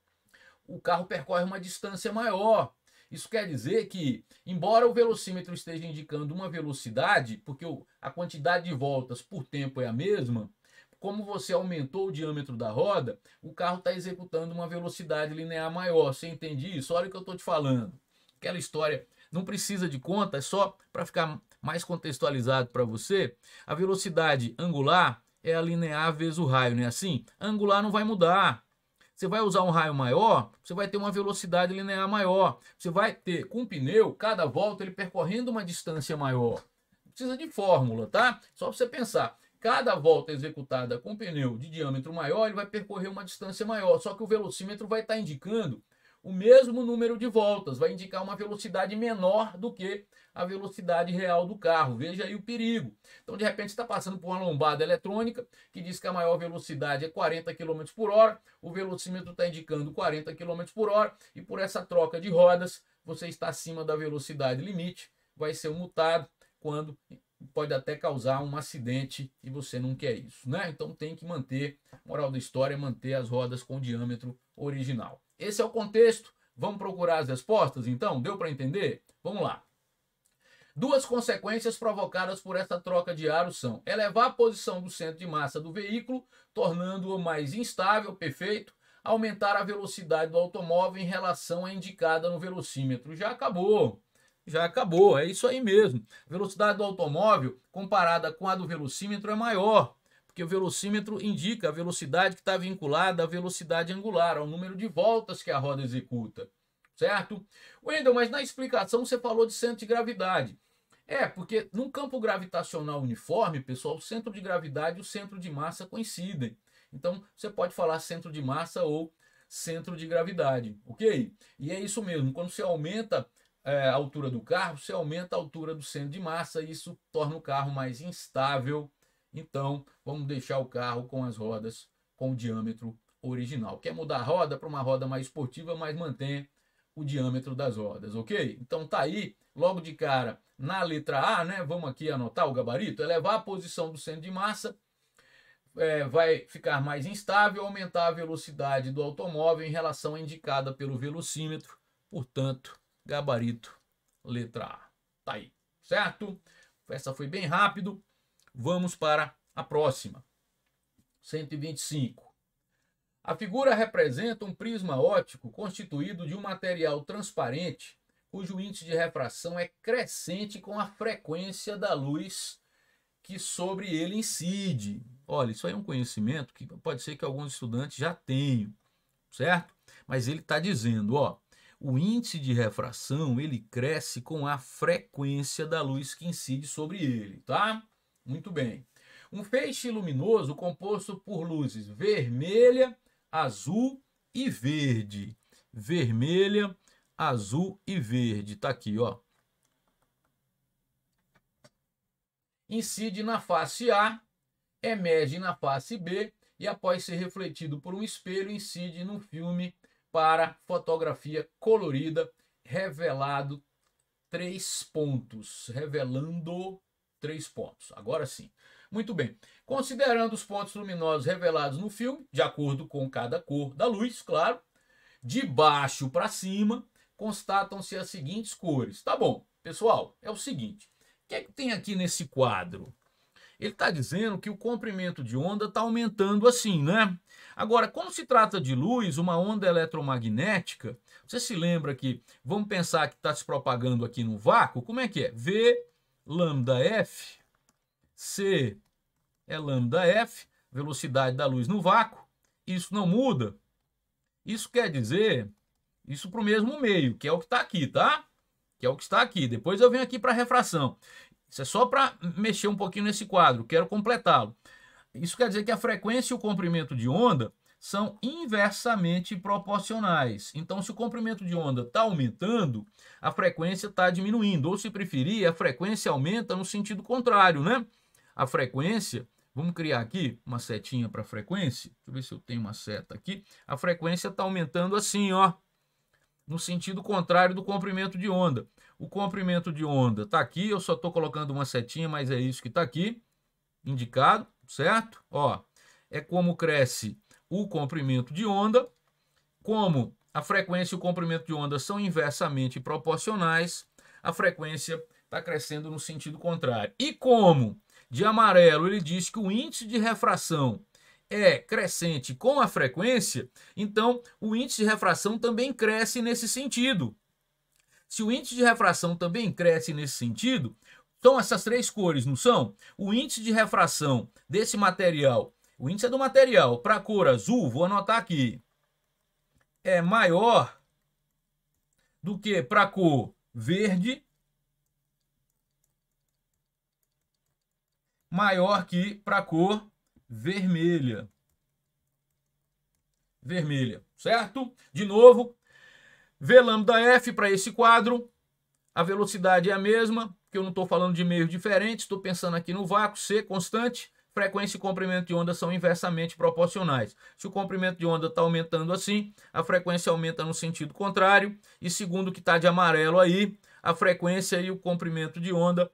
o carro percorre uma distância maior. Isso quer dizer que, embora o velocímetro esteja indicando uma velocidade, porque a quantidade de voltas por tempo é a mesma, como você aumentou o diâmetro da roda, o carro está executando uma velocidade linear maior. Você entende isso? Olha o que eu estou te falando. Aquela história não precisa de conta, é só para ficar mais contextualizado para você. A velocidade angular é a linear vezes o raio, não é assim? A angular não vai mudar. Você vai usar um raio maior, você vai ter uma velocidade linear maior. Você vai ter, com o pneu, cada volta ele percorrendo uma distância maior. Não precisa de fórmula, tá? Só para você pensar. Cada volta executada com pneu de diâmetro maior, ele vai percorrer uma distância maior. Só que o velocímetro vai estar indicando o mesmo número de voltas, vai indicar uma velocidade menor do que a velocidade real do carro. Veja aí o perigo. Então, de repente, está passando por uma lombada eletrônica que diz que a maior velocidade é 40 km por hora, o velocímetro está indicando 40 km por hora, e por essa troca de rodas, você está acima da velocidade limite, vai ser multado quando pode até causar um acidente e você não quer isso, né? Então tem que manter, moral da história, manter as rodas com o diâmetro original. Esse é o contexto. Vamos procurar as respostas, então? Deu para entender? Vamos lá. Duas consequências provocadas por essa troca de aro são elevar a posição do centro de massa do veículo, tornando-o mais instável, perfeito, aumentar a velocidade do automóvel em relação à indicada no velocímetro. Já acabou. Já acabou, é isso aí mesmo. A velocidade do automóvel, comparada com a do velocímetro, é maior, porque o velocímetro indica a velocidade que está vinculada à velocidade angular, ao número de voltas que a roda executa, certo? Wendel, mas na explicação você falou de centro de gravidade. Porque num campo gravitacional uniforme, pessoal, o centro de gravidade e o centro de massa coincidem. Então, você pode falar centro de massa ou centro de gravidade, ok? E é isso mesmo, quando você aumenta a altura do carro, você aumenta a altura do centro de massa e isso torna o carro mais instável. Então, vamos deixar o carro com as rodas com o diâmetro original. Quer mudar a roda para uma roda mais esportiva, mas mantém o diâmetro das rodas, ok? Então tá aí, logo de cara, na letra A, né? Vamos aqui anotar o gabarito, elevar a posição do centro de massa, vai ficar mais instável, aumentar a velocidade do automóvel em relação à indicada pelo velocímetro, portanto, gabarito, letra A. Tá aí, certo? Essa foi bem rápido, vamos para a próxima. 125. A figura representa um prisma óptico constituído de um material transparente, cujo índice de refração é crescente com a frequência da luz que sobre ele incide. Olha, isso aí é um conhecimento que pode ser que alguns estudantes já tenham, certo? Mas ele está dizendo, ó, o índice de refração ele cresce com a frequência da luz que incide sobre ele, tá? Muito bem. Um feixe luminoso composto por luzes vermelha, azul e verde. Vermelha, azul e verde. Tá aqui, ó. Incide na face A, emerge na face B e após ser refletido por um espelho, incide no filme para fotografia colorida, revelando 3 pontos. Agora sim. Muito bem. Considerando os pontos luminosos revelados no filme, de acordo com cada cor da luz, claro, de baixo para cima, constatam-se as seguintes cores. Tá bom, pessoal, é o seguinte. O que é que tem aqui nesse quadro? Ele está dizendo que o comprimento de onda está aumentando assim, né? Agora, quando se trata de luz, uma onda eletromagnética, você se lembra que, vamos pensar que está se propagando aqui no vácuo, como é que é? V lambda F, C é lambda F, velocidade da luz no vácuo, isso não muda. Isso quer dizer, isso para o mesmo meio, que é o que está aqui, tá? Que é o que está aqui. Depois eu venho aqui para a refração. Isso é só para mexer um pouquinho nesse quadro, quero completá-lo. Isso quer dizer que a frequência e o comprimento de onda são inversamente proporcionais. Então, se o comprimento de onda está aumentando, a frequência está diminuindo. Ou, se preferir, a frequência aumenta no sentido contrário, né? A frequência, vamos criar aqui uma setinha para frequência. Deixa eu ver se eu tenho uma seta aqui. A frequência está aumentando assim, ó, no sentido contrário do comprimento de onda. O comprimento de onda está aqui, eu só estou colocando uma setinha, mas é isso que está aqui, indicado, certo? Ó, é como cresce o comprimento de onda, como a frequência e o comprimento de onda são inversamente proporcionais, a frequência está crescendo no sentido contrário. E como de amarelo ele diz que o índice de refração é crescente com a frequência, então o índice de refração também cresce nesse sentido. Se o índice de refração também cresce nesse sentido, são essas 3 cores, não são? O índice de refração desse material, o índice é do material, para a cor azul, vou anotar aqui, é maior do que para a cor verde, maior que para a cor vermelha. Vermelha, certo? De novo, V lambda F para esse quadro, a velocidade é a mesma, que eu não estou falando de meios diferentes, estou pensando aqui no vácuo, C constante, frequência e comprimento de onda são inversamente proporcionais. Se o comprimento de onda está aumentando assim, a frequência aumenta no sentido contrário, e segundo o que está de amarelo aí, a frequência e o comprimento de onda,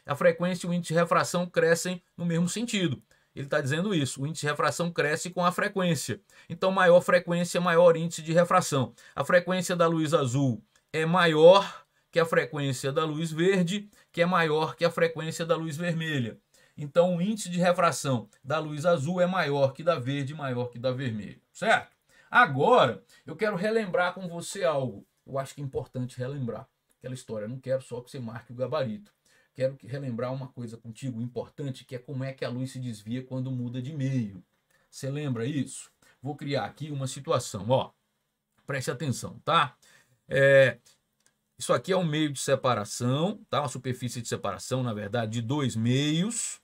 a frequência e o índice de refração crescem no mesmo sentido. Ele está dizendo isso, o índice de refração cresce com a frequência. Então, maior frequência, maior índice de refração. A frequência da luz azul é maior que a frequência da luz verde, que é maior que a frequência da luz vermelha. Então, o índice de refração da luz azul é maior que da verde, maior que da vermelha, certo? Agora, eu quero relembrar com você algo. Eu acho que é importante relembrar aquela história. Eu não quero só que você marque o gabarito. Quero relembrar uma coisa contigo importante, que é como é que a luz se desvia quando muda de meio. Você lembra isso? Vou criar aqui uma situação, ó. Preste atenção, tá? Isso aqui é um meio de separação, tá? Uma superfície de separação, na verdade, de dois meios,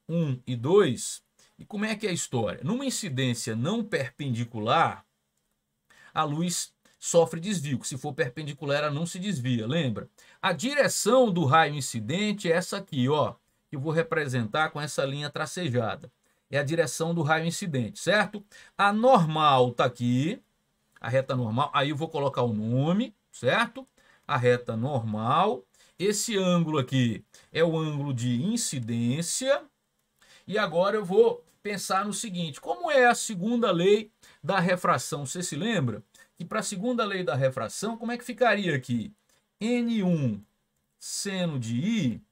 1 e 2. E como é que é a história? Numa incidência não perpendicular, a luz sofre desvio, que se for perpendicular ela não se desvia, lembra? A direção do raio incidente é essa aqui, ó, que eu vou representar com essa linha tracejada. É a direção do raio incidente, certo? A normal tá aqui, a reta normal, aí eu vou colocar o nome, certo? A reta normal. Esse ângulo aqui é o ângulo de incidência. E agora eu vou pensar no seguinte, como é a segunda lei da refração? Você se lembra que para a segunda lei da refração, como é que ficaria aqui? N1 seno de I,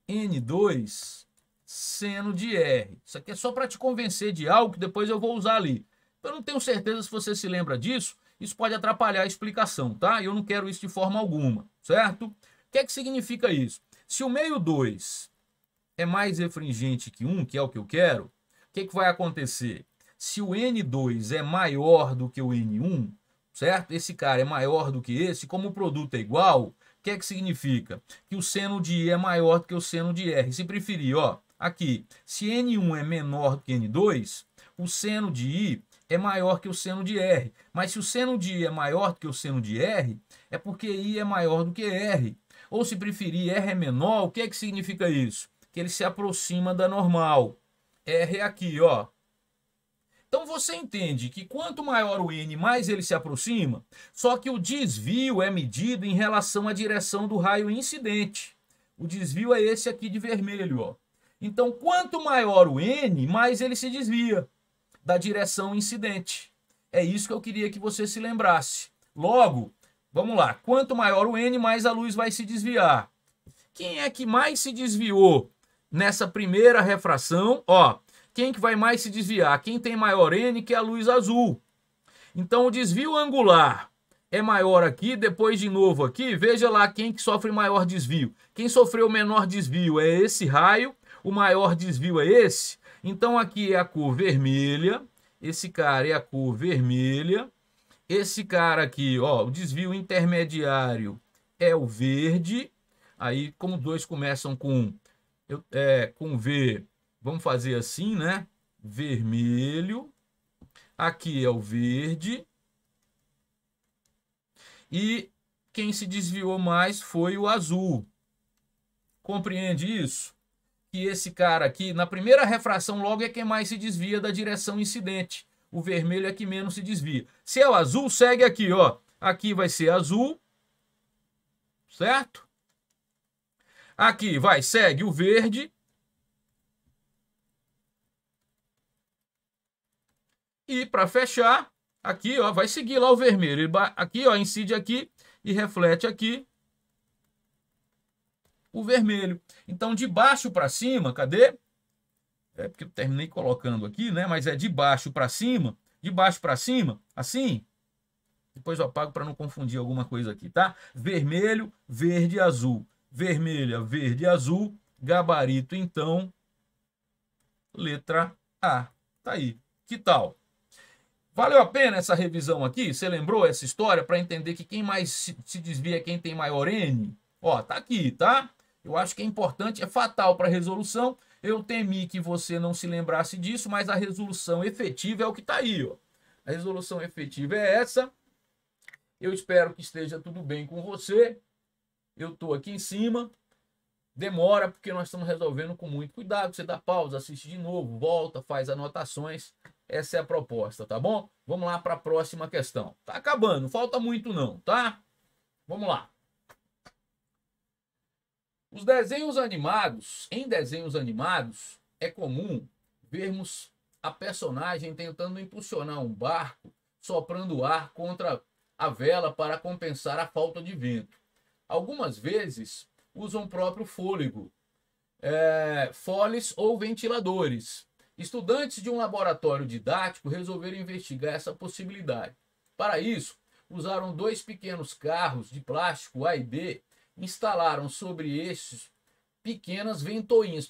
N2 seno de R. Isso aqui é só para te convencer de algo que depois eu vou usar ali. Eu não tenho certeza se você se lembra disso, isso pode atrapalhar a explicação, tá? Eu não quero isso de forma alguma, certo? O que é que significa isso? Se o meio 2 é mais refringente que 1, que é o que eu quero, o que vai acontecer? Se o N2 é maior do que o N1, certo? Esse cara é maior do que esse, como o produto é igual, o que é que significa? Que o seno de I é maior do que o seno de R. Se preferir, ó, aqui, se N1 é menor do que N2, o seno de I é maior que o seno de R. Mas se o seno de I é maior do que o seno de R, é porque I é maior do que R. Ou se preferir, R é menor, o que é que significa isso? Que ele se aproxima da normal. R é aqui, ó. Então você entende que quanto maior o N, mais ele se aproxima, só que o desvio é medido em relação à direção do raio incidente. O desvio é esse aqui de vermelho, ó. Então, quanto maior o N, mais ele se desvia da direção incidente. É isso que eu queria que você se lembrasse. Logo, vamos lá, quanto maior o N, mais a luz vai se desviar. Quem é que mais se desviou nessa primeira refração? Ó, quem que vai mais se desviar? Quem tem maior N, que é a luz azul. Então, o desvio angular é maior aqui, depois de novo aqui, veja lá quem que sofre maior desvio. Quem sofreu menor desvio é esse raio, o maior desvio é esse. Então, aqui é a cor vermelha, esse cara é a cor vermelha, esse cara aqui, ó, o desvio intermediário é o verde. Aí, como dois começam com V, vamos fazer assim, né? Vermelho. Aqui é o verde. E quem se desviou mais foi o azul. Compreende isso? Que esse cara aqui, na primeira refração, logo é quem mais se desvia da direção incidente. O vermelho é que menos se desvia. Se é o azul, segue aqui, ó. Aqui vai ser azul. Certo? Aqui segue o verde. E para fechar, aqui, ó, vai seguir lá o vermelho. Aqui, ó, incide aqui e reflete aqui o vermelho. Então, de baixo para cima, cadê? É porque eu terminei colocando aqui, né? Mas é de baixo para cima, assim. Depois eu apago para não confundir alguma coisa aqui, tá? Vermelho, verde, azul. Vermelha, verde, azul. Gabarito, então, letra A. Tá aí. Que tal? Valeu a pena essa revisão aqui? Você lembrou essa história para entender que quem mais se desvia é quem tem maior N? Ó, tá aqui, tá? Eu acho que é importante, é fatal para a resolução. Eu temi que você não se lembrasse disso, mas a resolução efetiva é o que tá aí, ó. A resolução efetiva é essa. Eu espero que esteja tudo bem com você. Eu tô aqui em cima. Demora porque nós estamos resolvendo com muito cuidado. Você dá pausa, assiste de novo, volta, faz anotações. Essa é a proposta, tá bom? Vamos lá para a próxima questão. Tá acabando, não falta muito não, tá? Vamos lá. Os desenhos animados, em desenhos animados, é comum vermos a personagem tentando impulsionar um barco, soprando ar contra a vela para compensar a falta de vento. Algumas vezes usam o próprio fôlego, foles ou ventiladores. Estudantes de um laboratório didático resolveram investigar essa possibilidade. Para isso, usaram dois pequenos carros de plástico A e B, instalaram sobre estes pequenas ventoinhas,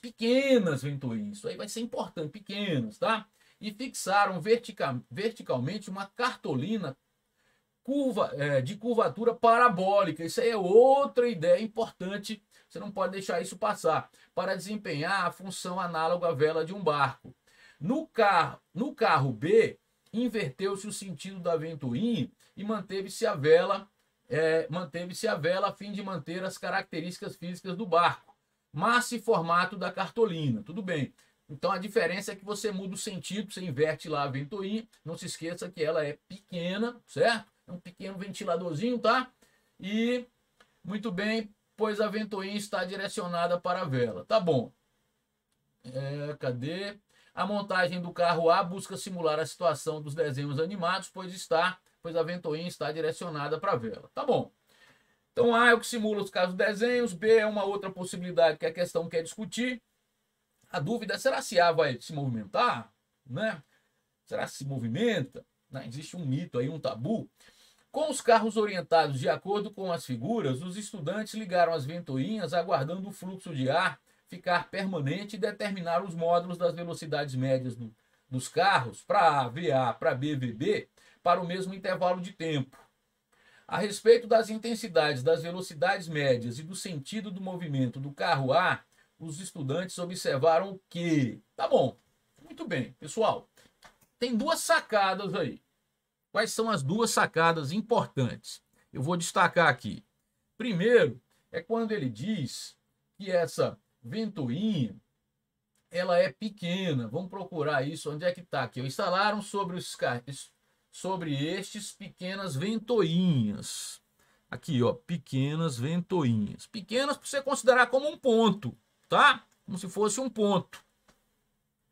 isso aí vai ser importante, pequenas, tá? E fixaram verticalmente uma cartolina de curvatura parabólica. Isso aí é outra ideia importante, você não pode deixar isso passar, para desempenhar a função análoga à vela de um barco. No carro B, inverteu-se o sentido da ventoinha e manteve-se a vela a fim de manter as características físicas do barco, massa e formato da cartolina. Tudo bem. Então a diferença é que você muda o sentido, você inverte lá a ventoinha, não se esqueça que ela é pequena, certo? É um pequeno ventiladorzinho, tá? E, muito bem, pois a ventoinha está direcionada para a vela. Tá bom. Cadê? A montagem do carro A busca simular a situação dos desenhos animados, pois a ventoinha está direcionada para a vela. Tá bom. Então A é o que simula os casos dos desenhos, B é uma outra possibilidade que a questão quer discutir. A dúvida é, será se A vai se movimentar? Né? Será que se movimenta? Né? Existe um mito aí, um tabu. Com os carros orientados de acordo com as figuras, os estudantes ligaram as ventoinhas aguardando o fluxo de ar ficar permanente e determinar os módulos das velocidades médias dos carros para A, VA, para B, VB, para o mesmo intervalo de tempo. A respeito das intensidades das velocidades médias e do sentido do movimento do carro A, os estudantes observaram o quê? Tá bom, muito bem, pessoal. Tem duas sacadas aí. Quais são as duas sacadas importantes? Eu vou destacar aqui. Primeiro, é quando ele diz que essa ventoinha, ela é pequena. Vamos procurar isso. Onde é que está aqui? Instalaram sobre estes pequenas ventoinhas. Aqui, ó, pequenas ventoinhas. Pequenas para você considerar como um ponto, tá? Como se fosse um ponto.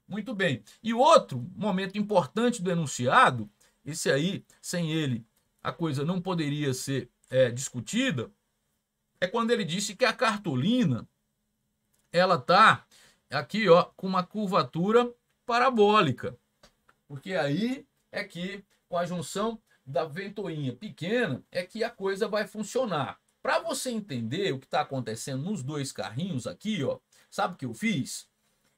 Muito bem. E outro momento importante do enunciado, esse aí, sem ele, a coisa não poderia ser discutida, é quando ele disse que a cartolina, ela tá aqui, ó, com uma curvatura parabólica. Porque aí é que, com a junção da ventoinha pequena, é que a coisa vai funcionar. Para você entender o que está acontecendo nos dois carrinhos aqui, ó, sabe o que eu fiz?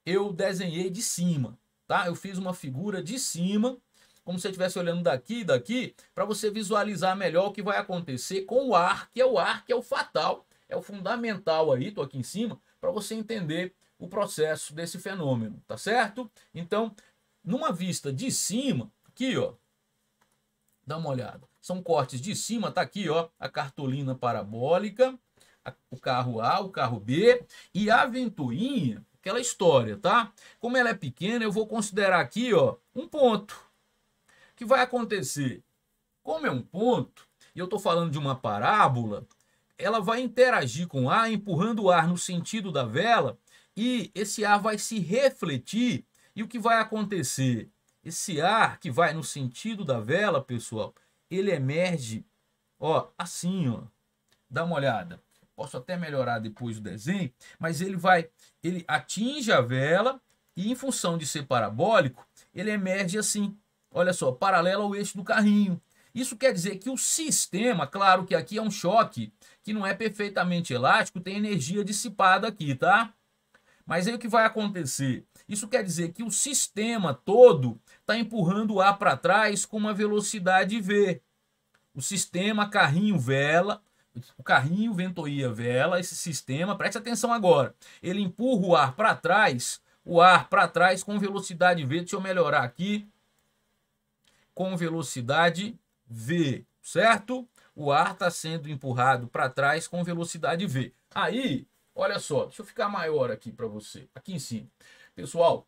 Eu desenhei de cima, tá? Eu fiz uma figura de cima, como se você estivesse olhando daqui e daqui, para você visualizar melhor o que vai acontecer com o ar, que é o fatal, é o fundamental aí, tô aqui em cima, para você entender o processo desse fenômeno, tá certo? Então, numa vista de cima, aqui, ó, dá uma olhada. São cortes de cima, tá aqui, ó, a cartolina parabólica, o carro A, o carro B e a ventoinha, aquela história, tá? Como ela é pequena, eu vou considerar aqui, ó, um ponto. O que vai acontecer? Como é um ponto, e eu tô falando de uma parábola, ela vai interagir com o ar, empurrando o ar no sentido da vela, e esse ar vai se refletir, e o que vai acontecer? Esse ar que vai no sentido da vela, pessoal, ele emerge, ó, assim, ó. Dá uma olhada. Posso até melhorar depois o desenho, mas ele atinge a vela e, em função de ser parabólico, ele emerge assim, olha só, paralelo ao eixo do carrinho. Isso quer dizer que o sistema, claro que aqui é um choque que não é perfeitamente elástico, tem energia dissipada aqui, tá? Mas aí o que vai acontecer? Isso quer dizer que o sistema todo está empurrando o ar para trás com uma velocidade V. O sistema carrinho-vela, o carrinho, ventoinha, vela, esse sistema, preste atenção agora, ele empurra o ar para trás com velocidade V, deixa eu melhorar aqui, com velocidade V, certo? O ar está sendo empurrado para trás com velocidade V. Aí, olha só, deixa eu ficar maior aqui para você, aqui em cima. Pessoal,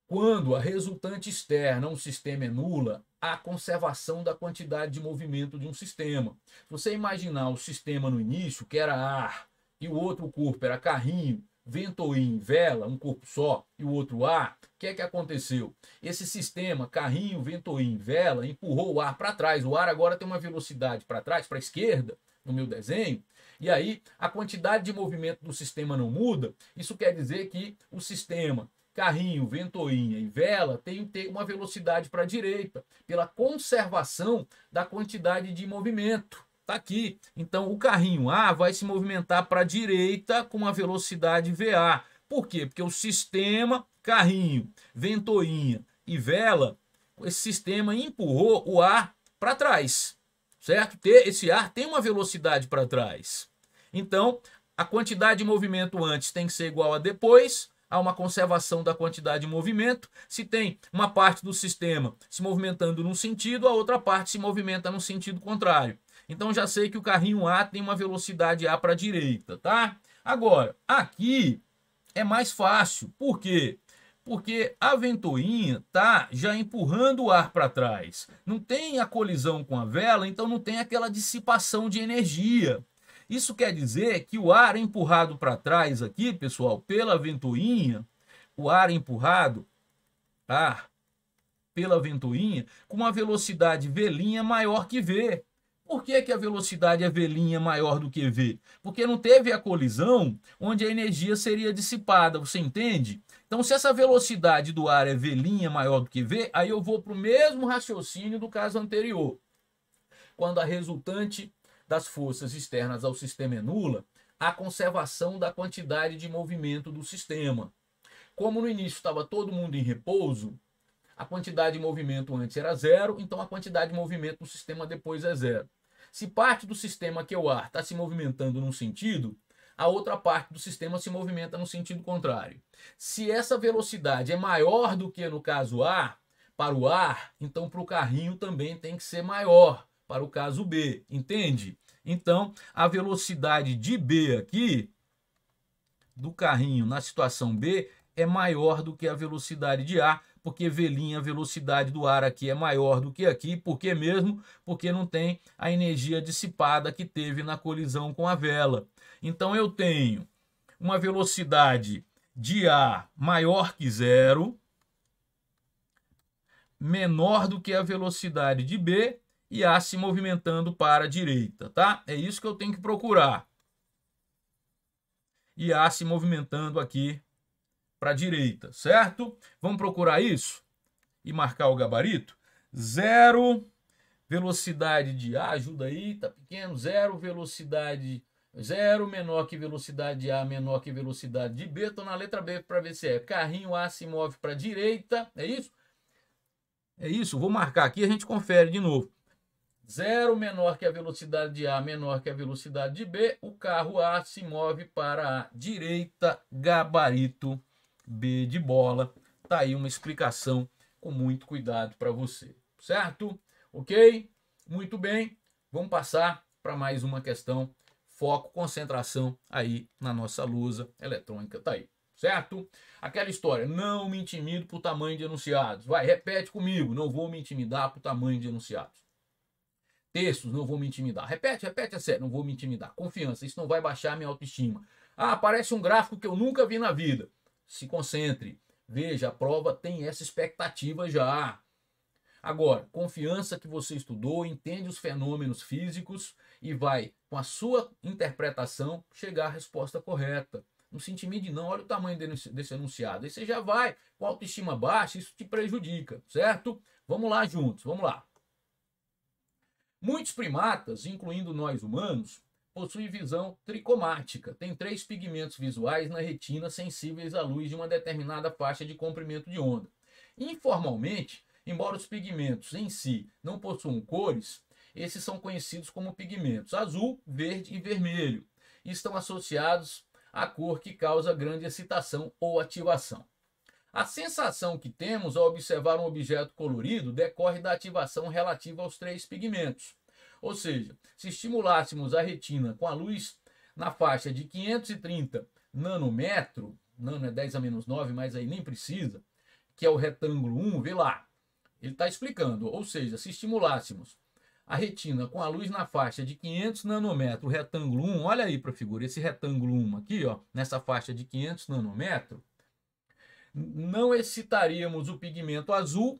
quando a resultante externa, um sistema, é nula, há conservação da quantidade de movimento de um sistema. Se você imaginar o sistema no início, que era ar, e o outro corpo era carrinho, ventoinha, vela, um corpo só, e o outro ar, o que é que aconteceu? Esse sistema, carrinho, ventoinha, vela, empurrou o ar para trás. O ar agora tem uma velocidade para trás, para a esquerda, no meu desenho, e aí a quantidade de movimento do sistema não muda. Isso quer dizer que o sistema carrinho, ventoinha e vela tem que ter uma velocidade para a direita, pela conservação da quantidade de movimento. Tá aqui. Então o carrinho A vai se movimentar para a direita com uma velocidade VA. Por quê? Porque o sistema carrinho, ventoinha e vela, esse sistema empurrou o ar para trás. certo? Esse ar tem uma velocidade para trás. Então, a quantidade de movimento antes tem que ser igual a depois, há uma conservação da quantidade de movimento. Se tem uma parte do sistema se movimentando num sentido, a outra parte se movimenta no sentido contrário. Então já sei que o carrinho A tem uma velocidade A para a direita, tá? Agora, aqui é mais fácil. Por quê? Porque a ventoinha tá já empurrando o ar para trás. Não tem a colisão com a vela, então não tem aquela dissipação de energia. Isso quer dizer que o ar empurrado para trás aqui, pessoal, pela ventoinha, o ar empurrado, pela ventoinha, com uma velocidade V' maior que V. Por que a velocidade é V' maior do que V? Porque não teve a colisão onde a energia seria dissipada, você entende? Então, se essa velocidade do ar é V' maior do que V, aí eu vou para o mesmo raciocínio do caso anterior. Quando a resultante das forças externas ao sistema é nula, há conservação da quantidade de movimento do sistema. Como no início estava todo mundo em repouso, a quantidade de movimento antes era zero, então a quantidade de movimento do sistema depois é zero. Se parte do sistema, que é o ar, está se movimentando num sentido, a outra parte do sistema se movimenta no sentido contrário. Se essa velocidade é maior do que, no caso A, para o ar, então para o carrinho também tem que ser maior, para o caso B, entende? Então, a velocidade de B aqui, do carrinho na situação B, é maior do que a velocidade de A, porque V', a velocidade do ar aqui é maior do que aqui. Por que mesmo? Porque não tem a energia dissipada que teve na colisão com a vela. Então eu tenho uma velocidade de A maior que zero, menor do que a velocidade de B, e A se movimentando para a direita, tá? É isso que eu tenho que procurar. E A se movimentando aqui para a direita, certo? Vamos procurar isso e marcar o gabarito. Zero velocidade de A, ajuda aí, tá pequeno. Zero velocidade, zero menor que velocidade de A, menor que velocidade de B. Estou na letra B para ver se é. Carrinho A se move para a direita, é isso? É isso, vou marcar aqui e a gente confere de novo. Zero menor que a velocidade de A, menor que a velocidade de B. O carro A se move para a direita, gabarito B de bola. Tá aí uma explicação com muito cuidado para você, certo? Ok? Muito bem. Vamos passar para mais uma questão. Foco, concentração aí na nossa lousa eletrônica. Tá aí, certo? Aquela história, não me intimido por tamanho de enunciados. Vai, repete comigo, não vou me intimidar por tamanho de enunciados. Textos, não vou me intimidar. Repete, é sério, não vou me intimidar. Confiança, isso não vai baixar minha autoestima. Ah, aparece um gráfico que eu nunca vi na vida. Se concentre. Veja, a prova tem essa expectativa já. Agora, confiança que você estudou, entende os fenômenos físicos e vai, com a sua interpretação, chegar à resposta correta. Não se intimide não, olha o tamanho desse enunciado. Aí você já vai com autoestima baixa, isso te prejudica, certo? Vamos lá juntos, vamos lá. Muitos primatas, incluindo nós humanos, possuem visão tricomática. Tem 3 pigmentos visuais na retina sensíveis à luz de uma determinada faixa de comprimento de onda. Informalmente, embora os pigmentos em si não possuam cores, esses são conhecidos como pigmentos azul, verde e vermelho e estão associados à cor que causa grande excitação ou ativação. A sensação que temos ao observar um objeto colorido decorre da ativação relativa aos 3 pigmentos. Ou seja, se estimulássemos a retina com a luz na faixa de 530 nanômetro, nano é 10 a menos 9, mas aí nem precisa, que é o retângulo 1, vê lá, ele está explicando, ou seja, se estimulássemos a retina com a luz na faixa de 500 nanômetros, o retângulo 1, olha aí para a figura, esse retângulo 1 aqui, ó, nessa faixa de 500 nanômetros, não excitaríamos o pigmento azul.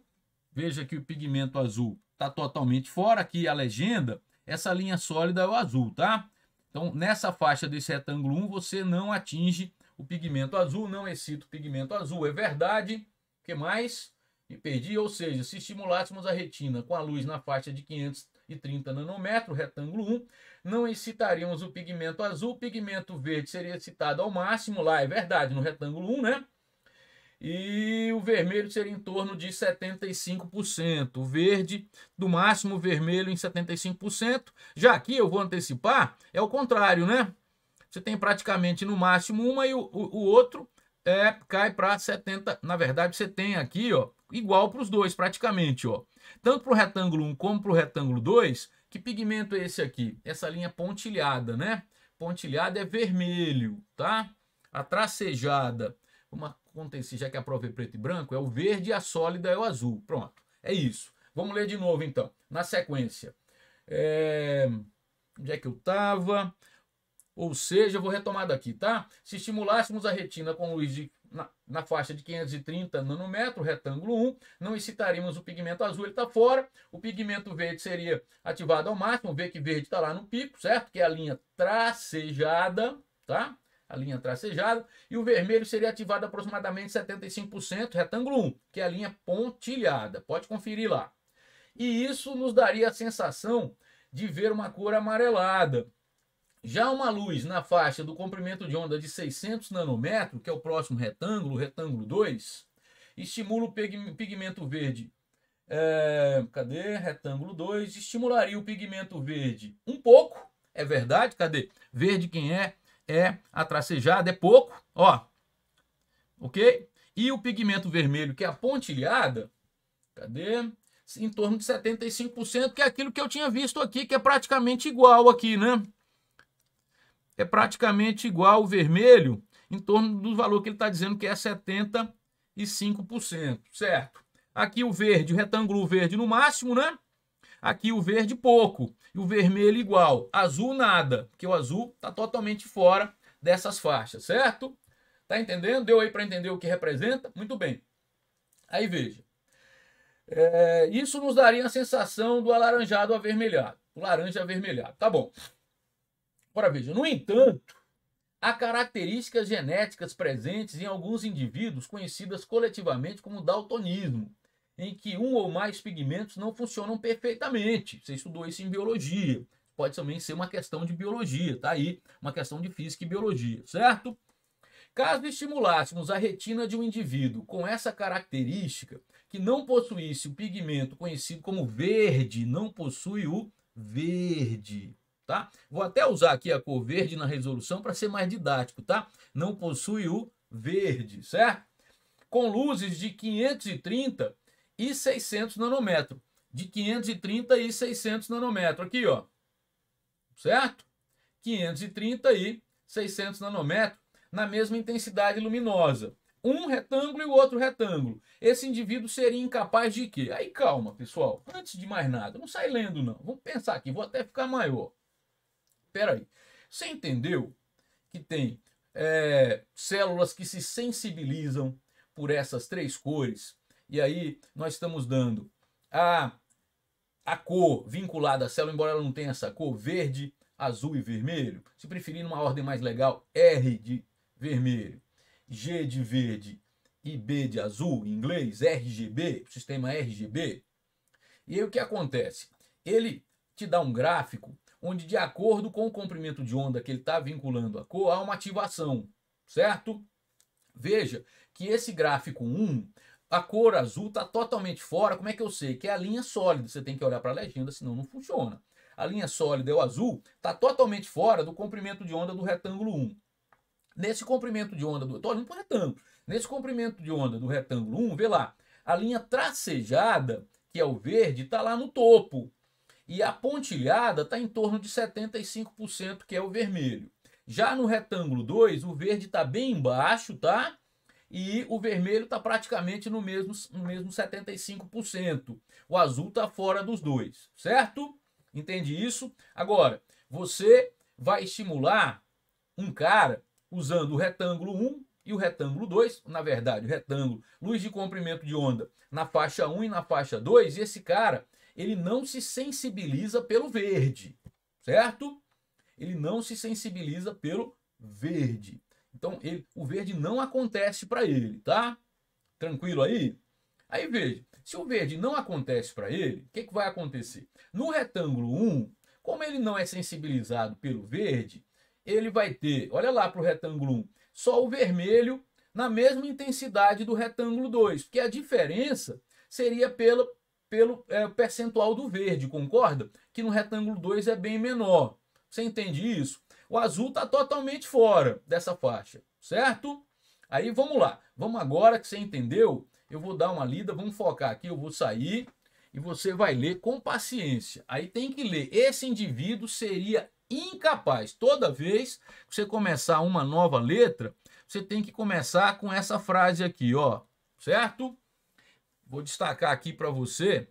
Veja que o pigmento azul está totalmente fora. Aqui a legenda, essa linha sólida é o azul, tá? Então, nessa faixa desse retângulo 1, você não atinge o pigmento azul, não excita o pigmento azul. É verdade. O que mais? Me perdi. Ou seja, se estimulássemos a retina com a luz na faixa de 530 nanômetros, retângulo 1, não excitaríamos o pigmento azul. O pigmento verde seria excitado ao máximo. Lá é verdade, no retângulo 1, né? e o vermelho seria em torno de 75%. O verde, do máximo, o vermelho em 75%. Já aqui eu vou antecipar, é o contrário, né? Você tem praticamente no máximo uma e o outro cai para 70%. Na verdade, você tem aqui, ó, igual para os dois, praticamente, ó. Tanto para o retângulo 1 como para o retângulo 2, que pigmento é esse aqui? Essa linha pontilhada, né? Pontilhada é vermelho, tá? A tracejada, vamos acontecer, já que a prova é preto e branco, é o verde e a sólida é o azul. Pronto, é isso. Vamos ler de novo, então, na sequência. Onde é que eu estava? Ou seja, eu vou retomar daqui, tá? Se estimulássemos a retina com luz na faixa de 530 nanômetros, retângulo 1, não excitaríamos o pigmento azul, ele está fora. O pigmento verde seria ativado ao máximo, vê que verde está lá no pico, certo? Que é a linha tracejada, tá? A linha tracejada. E o vermelho seria ativado aproximadamente 75%, retângulo 1, que é a linha pontilhada. Pode conferir lá. E isso nos daria a sensação de ver uma cor amarelada. Já uma luz na faixa do comprimento de onda de 600 nanômetros, que é o próximo retângulo, o retângulo 2, estimula o pigmento verde. Cadê? Retângulo 2, estimularia o pigmento verde um pouco, é verdade, cadê? Verde quem é? É a tracejada, é pouco, ó, ok? E o pigmento vermelho, que é a pontilhada, cadê? Em torno de 75%, que é aquilo que eu tinha visto aqui, que é praticamente igual aqui, né? É praticamente igual o vermelho, em torno do valor que ele está dizendo que é 75%, certo? Aqui o verde, o retângulo verde no máximo, né? Aqui o verde pouco, e o vermelho igual. Azul nada, porque o azul está totalmente fora dessas faixas, certo? Tá entendendo? Deu aí para entender o que representa? Muito bem. Aí veja. Isso nos daria a sensação do alaranjado avermelhado, o laranja avermelhado. Tá bom. Agora veja, no entanto, há características genéticas presentes em alguns indivíduos conhecidas coletivamente como daltonismo, em que um ou mais pigmentos não funcionam perfeitamente. Você estudou isso em biologia. Pode também ser uma questão de biologia, tá aí, uma questão de física e biologia, certo? Caso estimulássemos a retina de um indivíduo com essa característica, que não possuísse o pigmento conhecido como verde, não possui o verde, tá? Vou até usar aqui a cor verde na resolução para ser mais didático, tá? Não possui o verde, certo? Com luzes de 530 e 600 nanômetros. De 530 e 600 nanômetros. Aqui, ó. Certo? 530 e 600 nanômetros na mesma intensidade luminosa. Um retângulo e o outro retângulo. Esse indivíduo seria incapaz de quê? Aí calma, pessoal. Antes de mais nada, não sai lendo não. Vamos pensar aqui, vou até ficar maior. Espera aí. Você entendeu que tem células que se sensibilizam por essas três cores? E aí nós estamos dando a cor vinculada à célula, embora ela não tenha essa cor, verde, azul e vermelho. Se preferir numa ordem mais legal, R de vermelho, G de verde e B de azul, em inglês, RGB, sistema RGB. E aí o que acontece? Ele te dá um gráfico onde, de acordo com o comprimento de onda que ele está vinculando a cor, há uma ativação, certo? Veja que esse gráfico 1, a cor azul está totalmente fora. Como é que eu sei? Que é a linha sólida. Você tem que olhar para a legenda, senão não funciona. A linha sólida é o azul, está totalmente fora do comprimento de onda do retângulo 1. Nesse comprimento de onda do... Estou olhando para o retângulo. Nesse comprimento de onda do retângulo 1, vê lá, a linha tracejada, que é o verde, está lá no topo. E a pontilhada está em torno de 75%, que é o vermelho. Já no retângulo 2, o verde está bem embaixo, tá? E o vermelho está praticamente no mesmo 75%. O azul está fora dos dois, certo? Entende isso? Agora, você vai estimular um cara usando o retângulo 1 e o retângulo 2, na verdade, o retângulo, luz de comprimento de onda na faixa 1 e na faixa 2, e esse cara, ele não se sensibiliza pelo verde, certo? Ele não se sensibiliza pelo verde. Então, o verde não acontece para ele, tá? Tranquilo aí? Aí veja, se o verde não acontece para ele, o que vai acontecer? No retângulo 1, como ele não é sensibilizado pelo verde, ele vai ter, olha lá para o retângulo 1, só o vermelho na mesma intensidade do retângulo 2, porque a diferença seria pelo percentual do verde, concorda? Que no retângulo 2 é bem menor. Você entende isso? O azul está totalmente fora dessa faixa, certo? Aí vamos lá. Vamos agora que você entendeu, eu vou dar uma lida, vamos focar aqui, eu vou sair e você vai ler com paciência. Aí tem que ler. Esse indivíduo seria incapaz. Toda vez que você começar uma nova letra, você tem que começar com essa frase aqui, ó, certo? Vou destacar aqui para você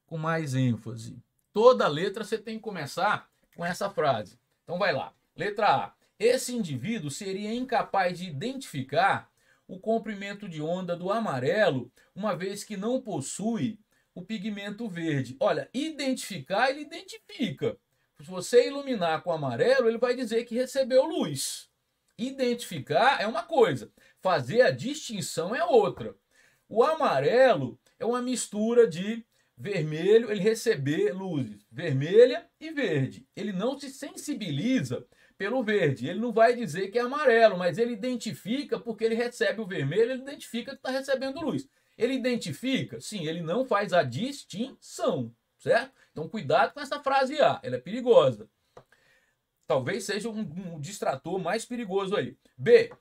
com mais ênfase. Toda letra você tem que começar com essa frase. Então vai lá. Letra A. Esse indivíduo seria incapaz de identificar o comprimento de onda do amarelo, uma vez que não possui o pigmento verde. Olha, identificar, ele identifica. Se você iluminar com amarelo, ele vai dizer que recebeu luz. Identificar é uma coisa, fazer a distinção é outra. O amarelo é uma mistura de vermelho, ele receber luzes vermelha e verde. Ele não se sensibiliza pelo verde. Ele não vai dizer que é amarelo, mas ele identifica porque ele recebe o vermelho, ele identifica que está recebendo luz. Ele identifica? Sim, ele não faz a distinção, certo? Então cuidado com essa frase A, ela é perigosa. Talvez seja um distrator mais perigoso aí. B.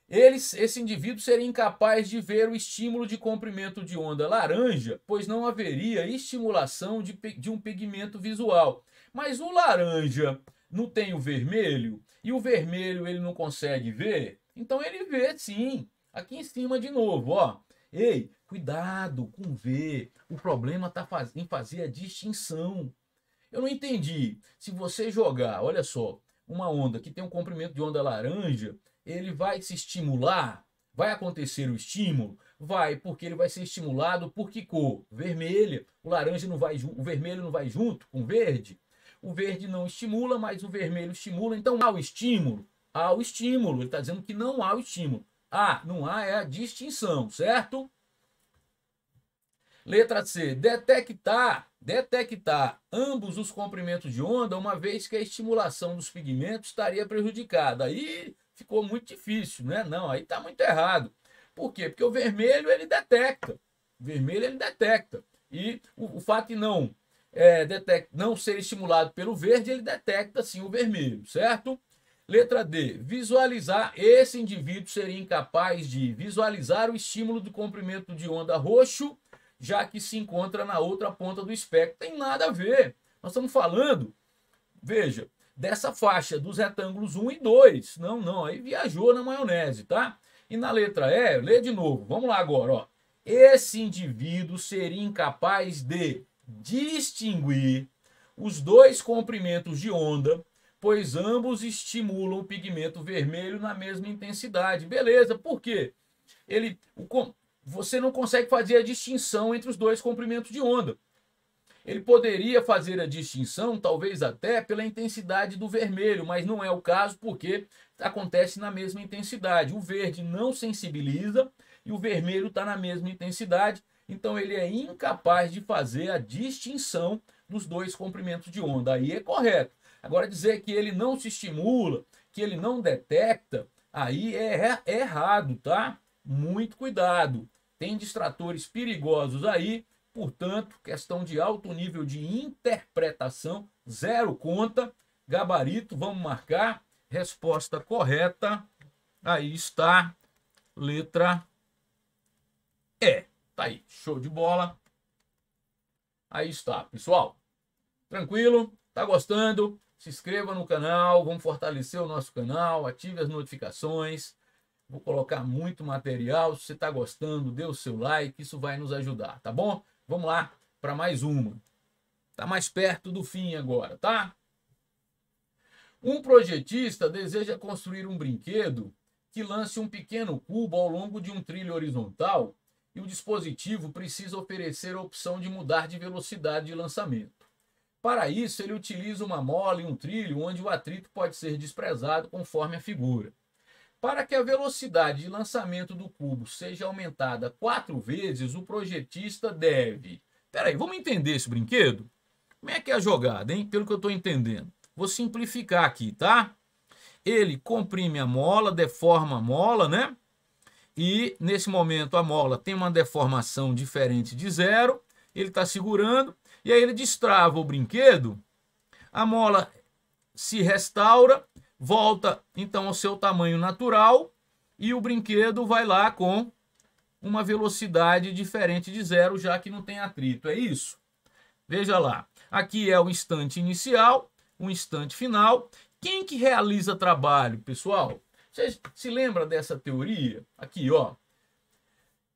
Esse indivíduo seria incapaz de ver o estímulo de comprimento de onda laranja, pois não haveria estimulação de um pigmento visual. Mas o laranja não tem o vermelho, e o vermelho ele não consegue ver, então ele vê sim. Aqui em cima de novo, ó. Ei, cuidado com ver. O problema está em fazer a distinção. Eu não entendi. Se você jogar, olha só, uma onda que tem um comprimento de onda laranja, ele vai se estimular? Vai acontecer o estímulo? Vai, porque ele vai ser estimulado por que cor? Vermelha. O laranja não vai, o vermelho não vai junto com o verde? O verde não estimula, mas o vermelho estimula. Então há o estímulo? Há o estímulo. Ele está dizendo que não há o estímulo. Não há é a distinção, certo? Letra C. Detectar ambos os comprimentos de onda, uma vez que a estimulação dos pigmentos estaria prejudicada. Aí ficou muito difícil, né? Não, aí está muito errado. Por quê? Porque o vermelho ele detecta. O vermelho ele detecta. E o fato de não ser estimulado pelo verde, ele detecta sim o vermelho, certo? Letra D. Visualizar. Esse indivíduo seria incapaz de visualizar o estímulo do comprimento de onda roxo, já que se encontra na outra ponta do espectro. Tem nada a ver. Nós estamos falando, veja, dessa faixa dos retângulos 1 e 2. Não, aí viajou na maionese, tá? E na letra E, lê de novo. Vamos lá agora, ó. Esse indivíduo seria incapaz de distinguir os dois comprimentos de onda, pois ambos estimulam o pigmento vermelho na mesma intensidade. Beleza, por quê? Você não consegue fazer a distinção entre os dois comprimentos de onda. Ele poderia fazer a distinção, talvez até pela intensidade do vermelho, mas não é o caso porque acontece na mesma intensidade. O verde não sensibiliza e o vermelho está na mesma intensidade, então ele é incapaz de fazer a distinção dos dois comprimentos de onda. Aí é correto. Agora dizer que ele não se estimula, que ele não detecta, aí é errado, tá? Muito cuidado. Tem distratores perigosos aí, portanto, questão de alto nível de interpretação, zero conta, gabarito, vamos marcar, resposta correta, aí está, letra E. Tá aí, show de bola. Aí está, pessoal. Tranquilo? Tá gostando? Se inscreva no canal, vamos fortalecer o nosso canal, ative as notificações. Vou colocar muito material. Se você está gostando, dê o seu like, isso vai nos ajudar, tá bom? Vamos lá para mais uma. Tá mais perto do fim agora, tá? Um projetista deseja construir um brinquedo que lance um pequeno cubo ao longo de um trilho horizontal e o dispositivo precisa oferecer a opção de mudar de velocidade de lançamento. Para isso, ele utiliza uma mola e um trilho onde o atrito pode ser desprezado conforme a figura. Para que a velocidade de lançamento do cubo seja aumentada 4 vezes, o projetista deve... Peraí, vamos entender esse brinquedo? Como é que é a jogada, hein? Pelo que eu estou entendendo. Vou simplificar aqui, tá? Ele comprime a mola, deforma a mola, né? e nesse momento a mola tem uma deformação diferente de zero, ele está segurando, e aí ele destrava o brinquedo, a mola se restaura, volta então ao seu tamanho natural, e o brinquedo vai lá com uma velocidade diferente de zero, já que não tem atrito. É isso. Veja lá, aqui é o instante inicial, o instante final. Quem que realiza trabalho, pessoal? Você se lembra dessa teoria? Aqui, ó.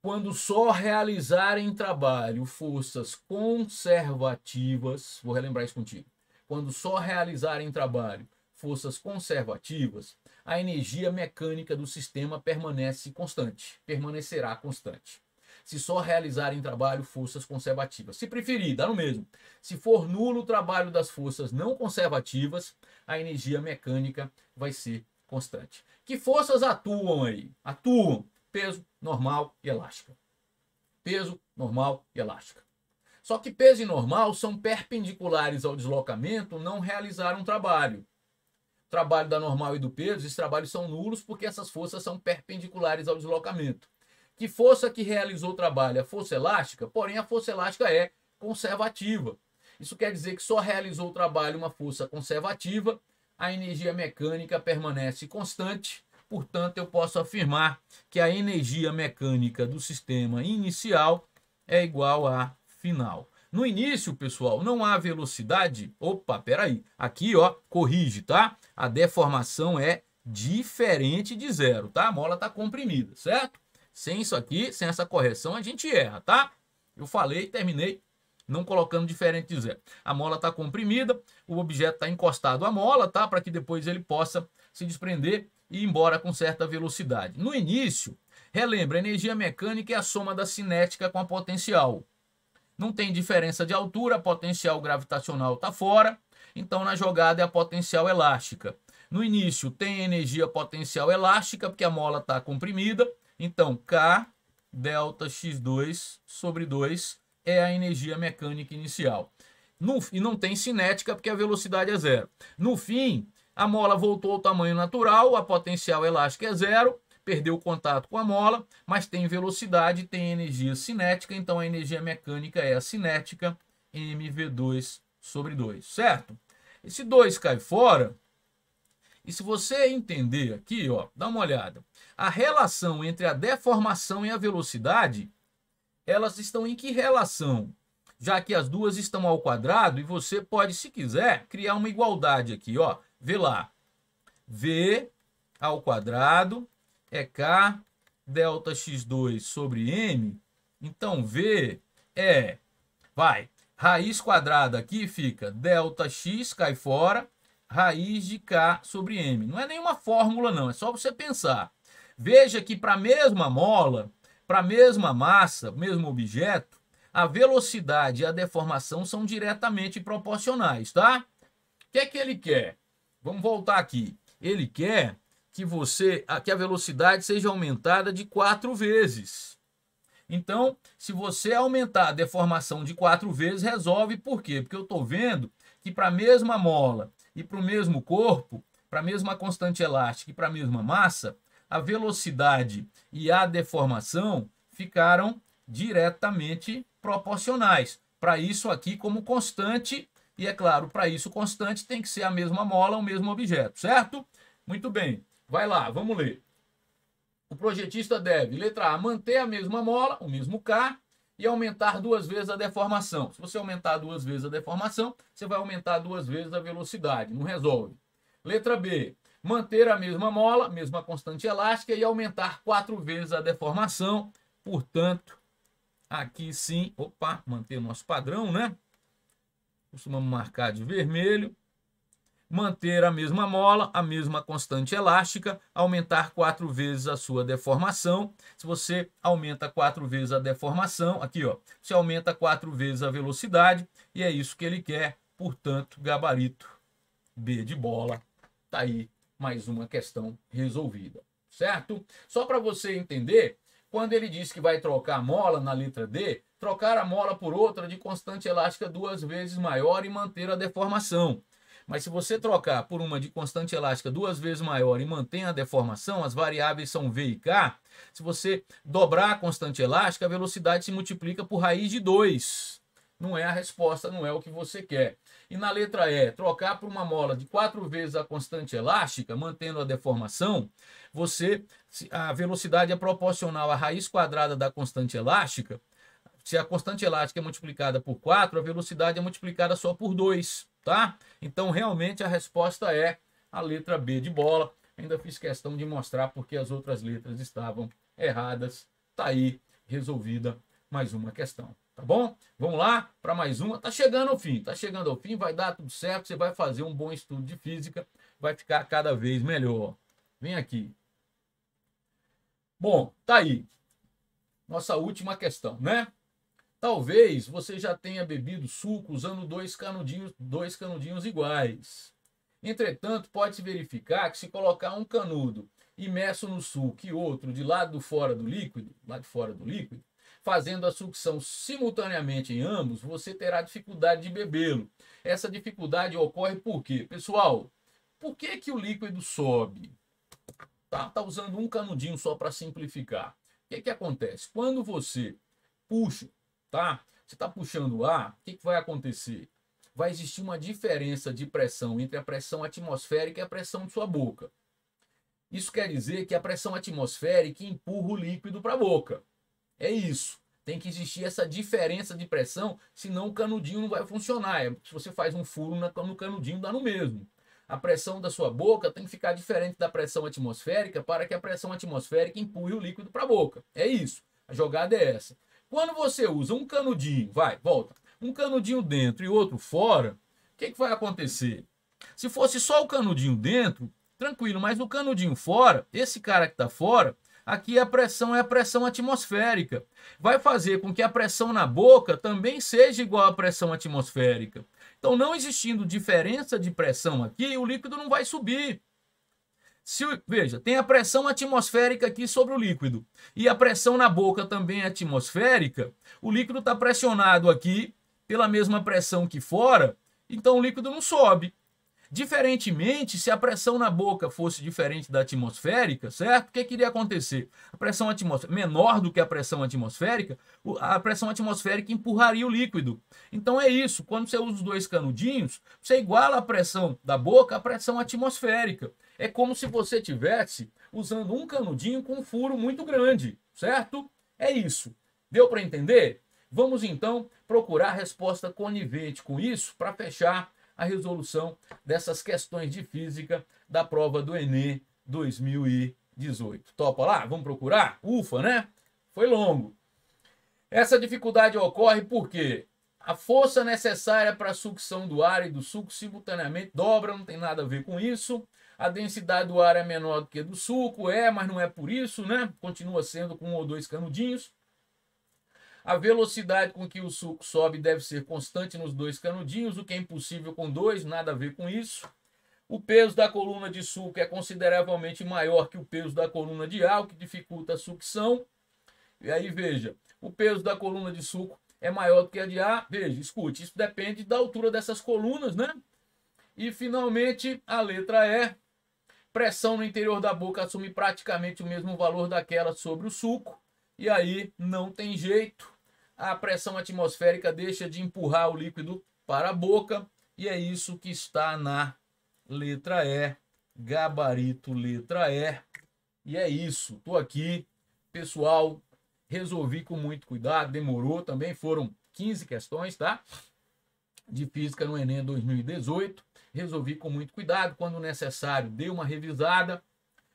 Quando só realizarem trabalho forças conservativas, vou relembrar isso contigo. Quando só realizarem trabalho forças conservativas, a energia mecânica do sistema permanecerá constante. Se só realizarem trabalho forças conservativas. Se preferir, dá no mesmo. Se for nulo o trabalho das forças não conservativas, a energia mecânica vai ser constante. Que forças atuam aí? Atuam peso, normal e elástica. Peso, normal e elástica. Só que peso e normal são perpendiculares ao deslocamento, não realizaram trabalho. O trabalho da normal e do peso, esses trabalhos são nulos porque essas forças são perpendiculares ao deslocamento. Que força que realizou o trabalho? A força elástica, porém a força elástica é conservativa. Isso quer dizer que só realizou o trabalho uma força conservativa, a energia mecânica permanece constante, portanto eu posso afirmar que a energia mecânica do sistema inicial é igual à final. No início, pessoal, não há velocidade. Opa, peraí. Aqui, ó, corrige, tá? A deformação é diferente de zero, tá? A mola está comprimida, certo? Sem isso aqui, sem essa correção, a gente erra, tá? Eu falei, terminei não colocando diferente de zero. A mola está comprimida, o objeto está encostado à mola, tá? Para que depois ele possa se desprender e ir embora com certa velocidade. No início, relembra, a energia mecânica é a soma da cinética com a potencial. Não tem diferença de altura, a potencial gravitacional está fora, então na jogada é a potencial elástica. No início tem energia potencial elástica, porque a mola está comprimida, então K delta x2 sobre 2 é a energia mecânica inicial. E não tem cinética, porque a velocidade é zero. No fim, a mola voltou ao tamanho natural, a potencial elástica é zero, perdeu o contato com a mola, mas tem velocidade, tem energia cinética, então a energia mecânica é a cinética, mv2 sobre 2, certo? Esse 2 cai fora, e se você entender aqui, ó, dá uma olhada, a relação entre a deformação e a velocidade, elas estão em que relação? Já que as duas estão ao quadrado, e você pode, se quiser, criar uma igualdade aqui, ó, vê lá, v ao quadrado é K delta x2 sobre m, então V é, raiz quadrada aqui fica delta x, cai fora, raiz de K sobre m. Não é nenhuma fórmula não, é só você pensar. Veja que para a mesma mola, para a mesma massa, mesmo objeto, a velocidade e a deformação são diretamente proporcionais, tá? O que é que ele quer? Vamos voltar aqui. Ele quer que a velocidade seja aumentada de 4 vezes. Então, se você aumentar a deformação de 4 vezes, resolve. Por quê? Porque eu estou vendo que para a mesma mola e para o mesmo corpo, para a mesma constante elástica e para a mesma massa, a velocidade e a deformação ficaram diretamente proporcionais. Para isso aqui como constante, e é claro, para isso constante tem que ser a mesma mola, o mesmo objeto, certo? Muito bem. Vai lá, vamos ler. O projetista deve, letra A, manter a mesma mola, o mesmo K, e aumentar 2 vezes a deformação. Se você aumentar 2 vezes a deformação, você vai aumentar 2 vezes a velocidade, não resolve. Letra B, manter a mesma mola, mesma constante elástica, e aumentar 4 vezes a deformação. Portanto, aqui sim, manter o nosso padrão, né? Costumamos marcar de vermelho. Manter a mesma mola, a mesma constante elástica, aumentar 4 vezes a sua deformação. Se você aumenta 4 vezes a deformação, aqui ó, você aumenta 4 vezes a velocidade, e é isso que ele quer, portanto, gabarito B de bola. Tá aí mais uma questão resolvida, certo? Só para você entender, quando ele diz que vai trocar a mola na letra D, trocar a mola por outra de constante elástica 2 vezes maior e manter a deformação. Mas se você trocar por uma de constante elástica 2 vezes maior e mantém a deformação, as variáveis são V e K, se você dobrar a constante elástica, a velocidade se multiplica por raiz de 2. Não é a resposta, não é o que você quer. E na letra E, trocar por uma mola de 4 vezes a constante elástica, mantendo a deformação, a velocidade é proporcional à raiz quadrada da constante elástica. Se a constante elástica é multiplicada por 4, a velocidade é multiplicada só por 2, tá? Então, realmente, a resposta é a letra B de bola. Ainda fiz questão de mostrar porque as outras letras estavam erradas. Tá aí, resolvida mais uma questão, tá bom? Vamos lá para mais uma. Tá chegando ao fim, vai dar tudo certo, você vai fazer um bom estudo de física, vai ficar cada vez melhor. Vem aqui. Bom, tá aí. Nossa última questão, né? Talvez você já tenha bebido suco usando dois canudinhos iguais. Entretanto, pode-se verificar que se colocar um canudo imerso no suco e outro de lado de fora do líquido, fazendo a sucção simultaneamente em ambos, você terá dificuldade de bebê-lo. Essa dificuldade ocorre por quê? Pessoal, por que o líquido sobe? Tá usando um canudinho só para simplificar. O que acontece? Quando você puxa, tá? Você está puxando o ar, o que vai acontecer? Vai existir uma diferença de pressão entre a pressão atmosférica e a pressão de sua boca. Isso quer dizer que a pressão atmosférica empurra o líquido para a boca. É isso. Tem que existir essa diferença de pressão, senão o canudinho não vai funcionar. Se você faz um furo no canudinho, dá no mesmo. A pressão da sua boca tem que ficar diferente da pressão atmosférica para que a pressão atmosférica empurre o líquido para a boca. É isso. A jogada é essa. Quando você usa um canudinho, volta, um canudinho dentro e outro fora, o que vai acontecer? Se fosse só o canudinho dentro, tranquilo, mas o canudinho fora, esse cara que está fora, aqui a pressão é a pressão atmosférica. Vai fazer com que a pressão na boca também seja igual à pressão atmosférica. Então, não existindo diferença de pressão aqui, o líquido não vai subir. Veja, tem a pressão atmosférica aqui sobre o líquido e a pressão na boca também é atmosférica, o líquido está pressionado aqui pela mesma pressão que fora, então o líquido não sobe. Diferentemente, se a pressão na boca fosse diferente da atmosférica, certo? O que iria acontecer? A pressão atmosférica menor do que a pressão atmosférica empurraria o líquido. Então é isso, quando você usa os dois canudinhos, você iguala a pressão da boca à pressão atmosférica. É como se você estivesse usando um canudinho com um furo muito grande, certo? É isso. Deu para entender? Vamos então procurar resposta conivente com isso para fechar a resolução dessas questões de física da prova do Enem 2018. Topa lá? Vamos procurar? Ufa, né? Foi longo. Essa dificuldade ocorre porque a força necessária para a sucção do ar e do suco simultaneamente dobra, não tem nada a ver com isso. A densidade do ar é menor do que do suco, mas não é por isso, né? Continua sendo com um ou dois canudinhos. A velocidade com que o suco sobe deve ser constante nos dois canudinhos, o que é impossível com dois, nada a ver com isso. O peso da coluna de suco é consideravelmente maior que o peso da coluna de ar, o que dificulta a sucção. E aí, veja, o peso da coluna de suco é maior do que a de ar. Veja, escute, isso depende da altura dessas colunas, né? E, finalmente, a letra E. Pressão no interior da boca assume praticamente o mesmo valor daquela sobre o suco. E aí, não tem jeito. A pressão atmosférica deixa de empurrar o líquido para a boca. E é isso que está na letra E. Gabarito letra E. E é isso. Estou aqui, pessoal. Resolvi com muito cuidado. Demorou. Também foram 15 questões, tá? De física no Enem 2018. Resolvi com muito cuidado. Quando necessário, dei uma revisada.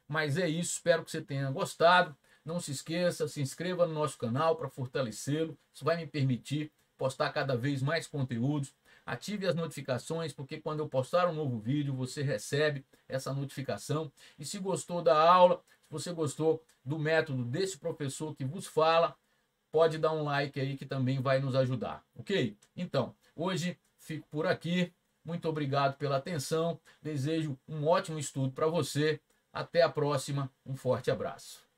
Mas é isso. Espero que você tenha gostado. Não se esqueça, se inscreva no nosso canal para fortalecê-lo. Isso vai me permitir postar cada vez mais conteúdos. Ative as notificações, porque quando eu postar um novo vídeo, você recebe essa notificação. E se gostou da aula, se você gostou do método desse professor que vos fala, pode dar um like aí que também vai nos ajudar, ok? Então, hoje fico por aqui. Muito obrigado pela atenção. Desejo um ótimo estudo para você. Até a próxima. Um forte abraço.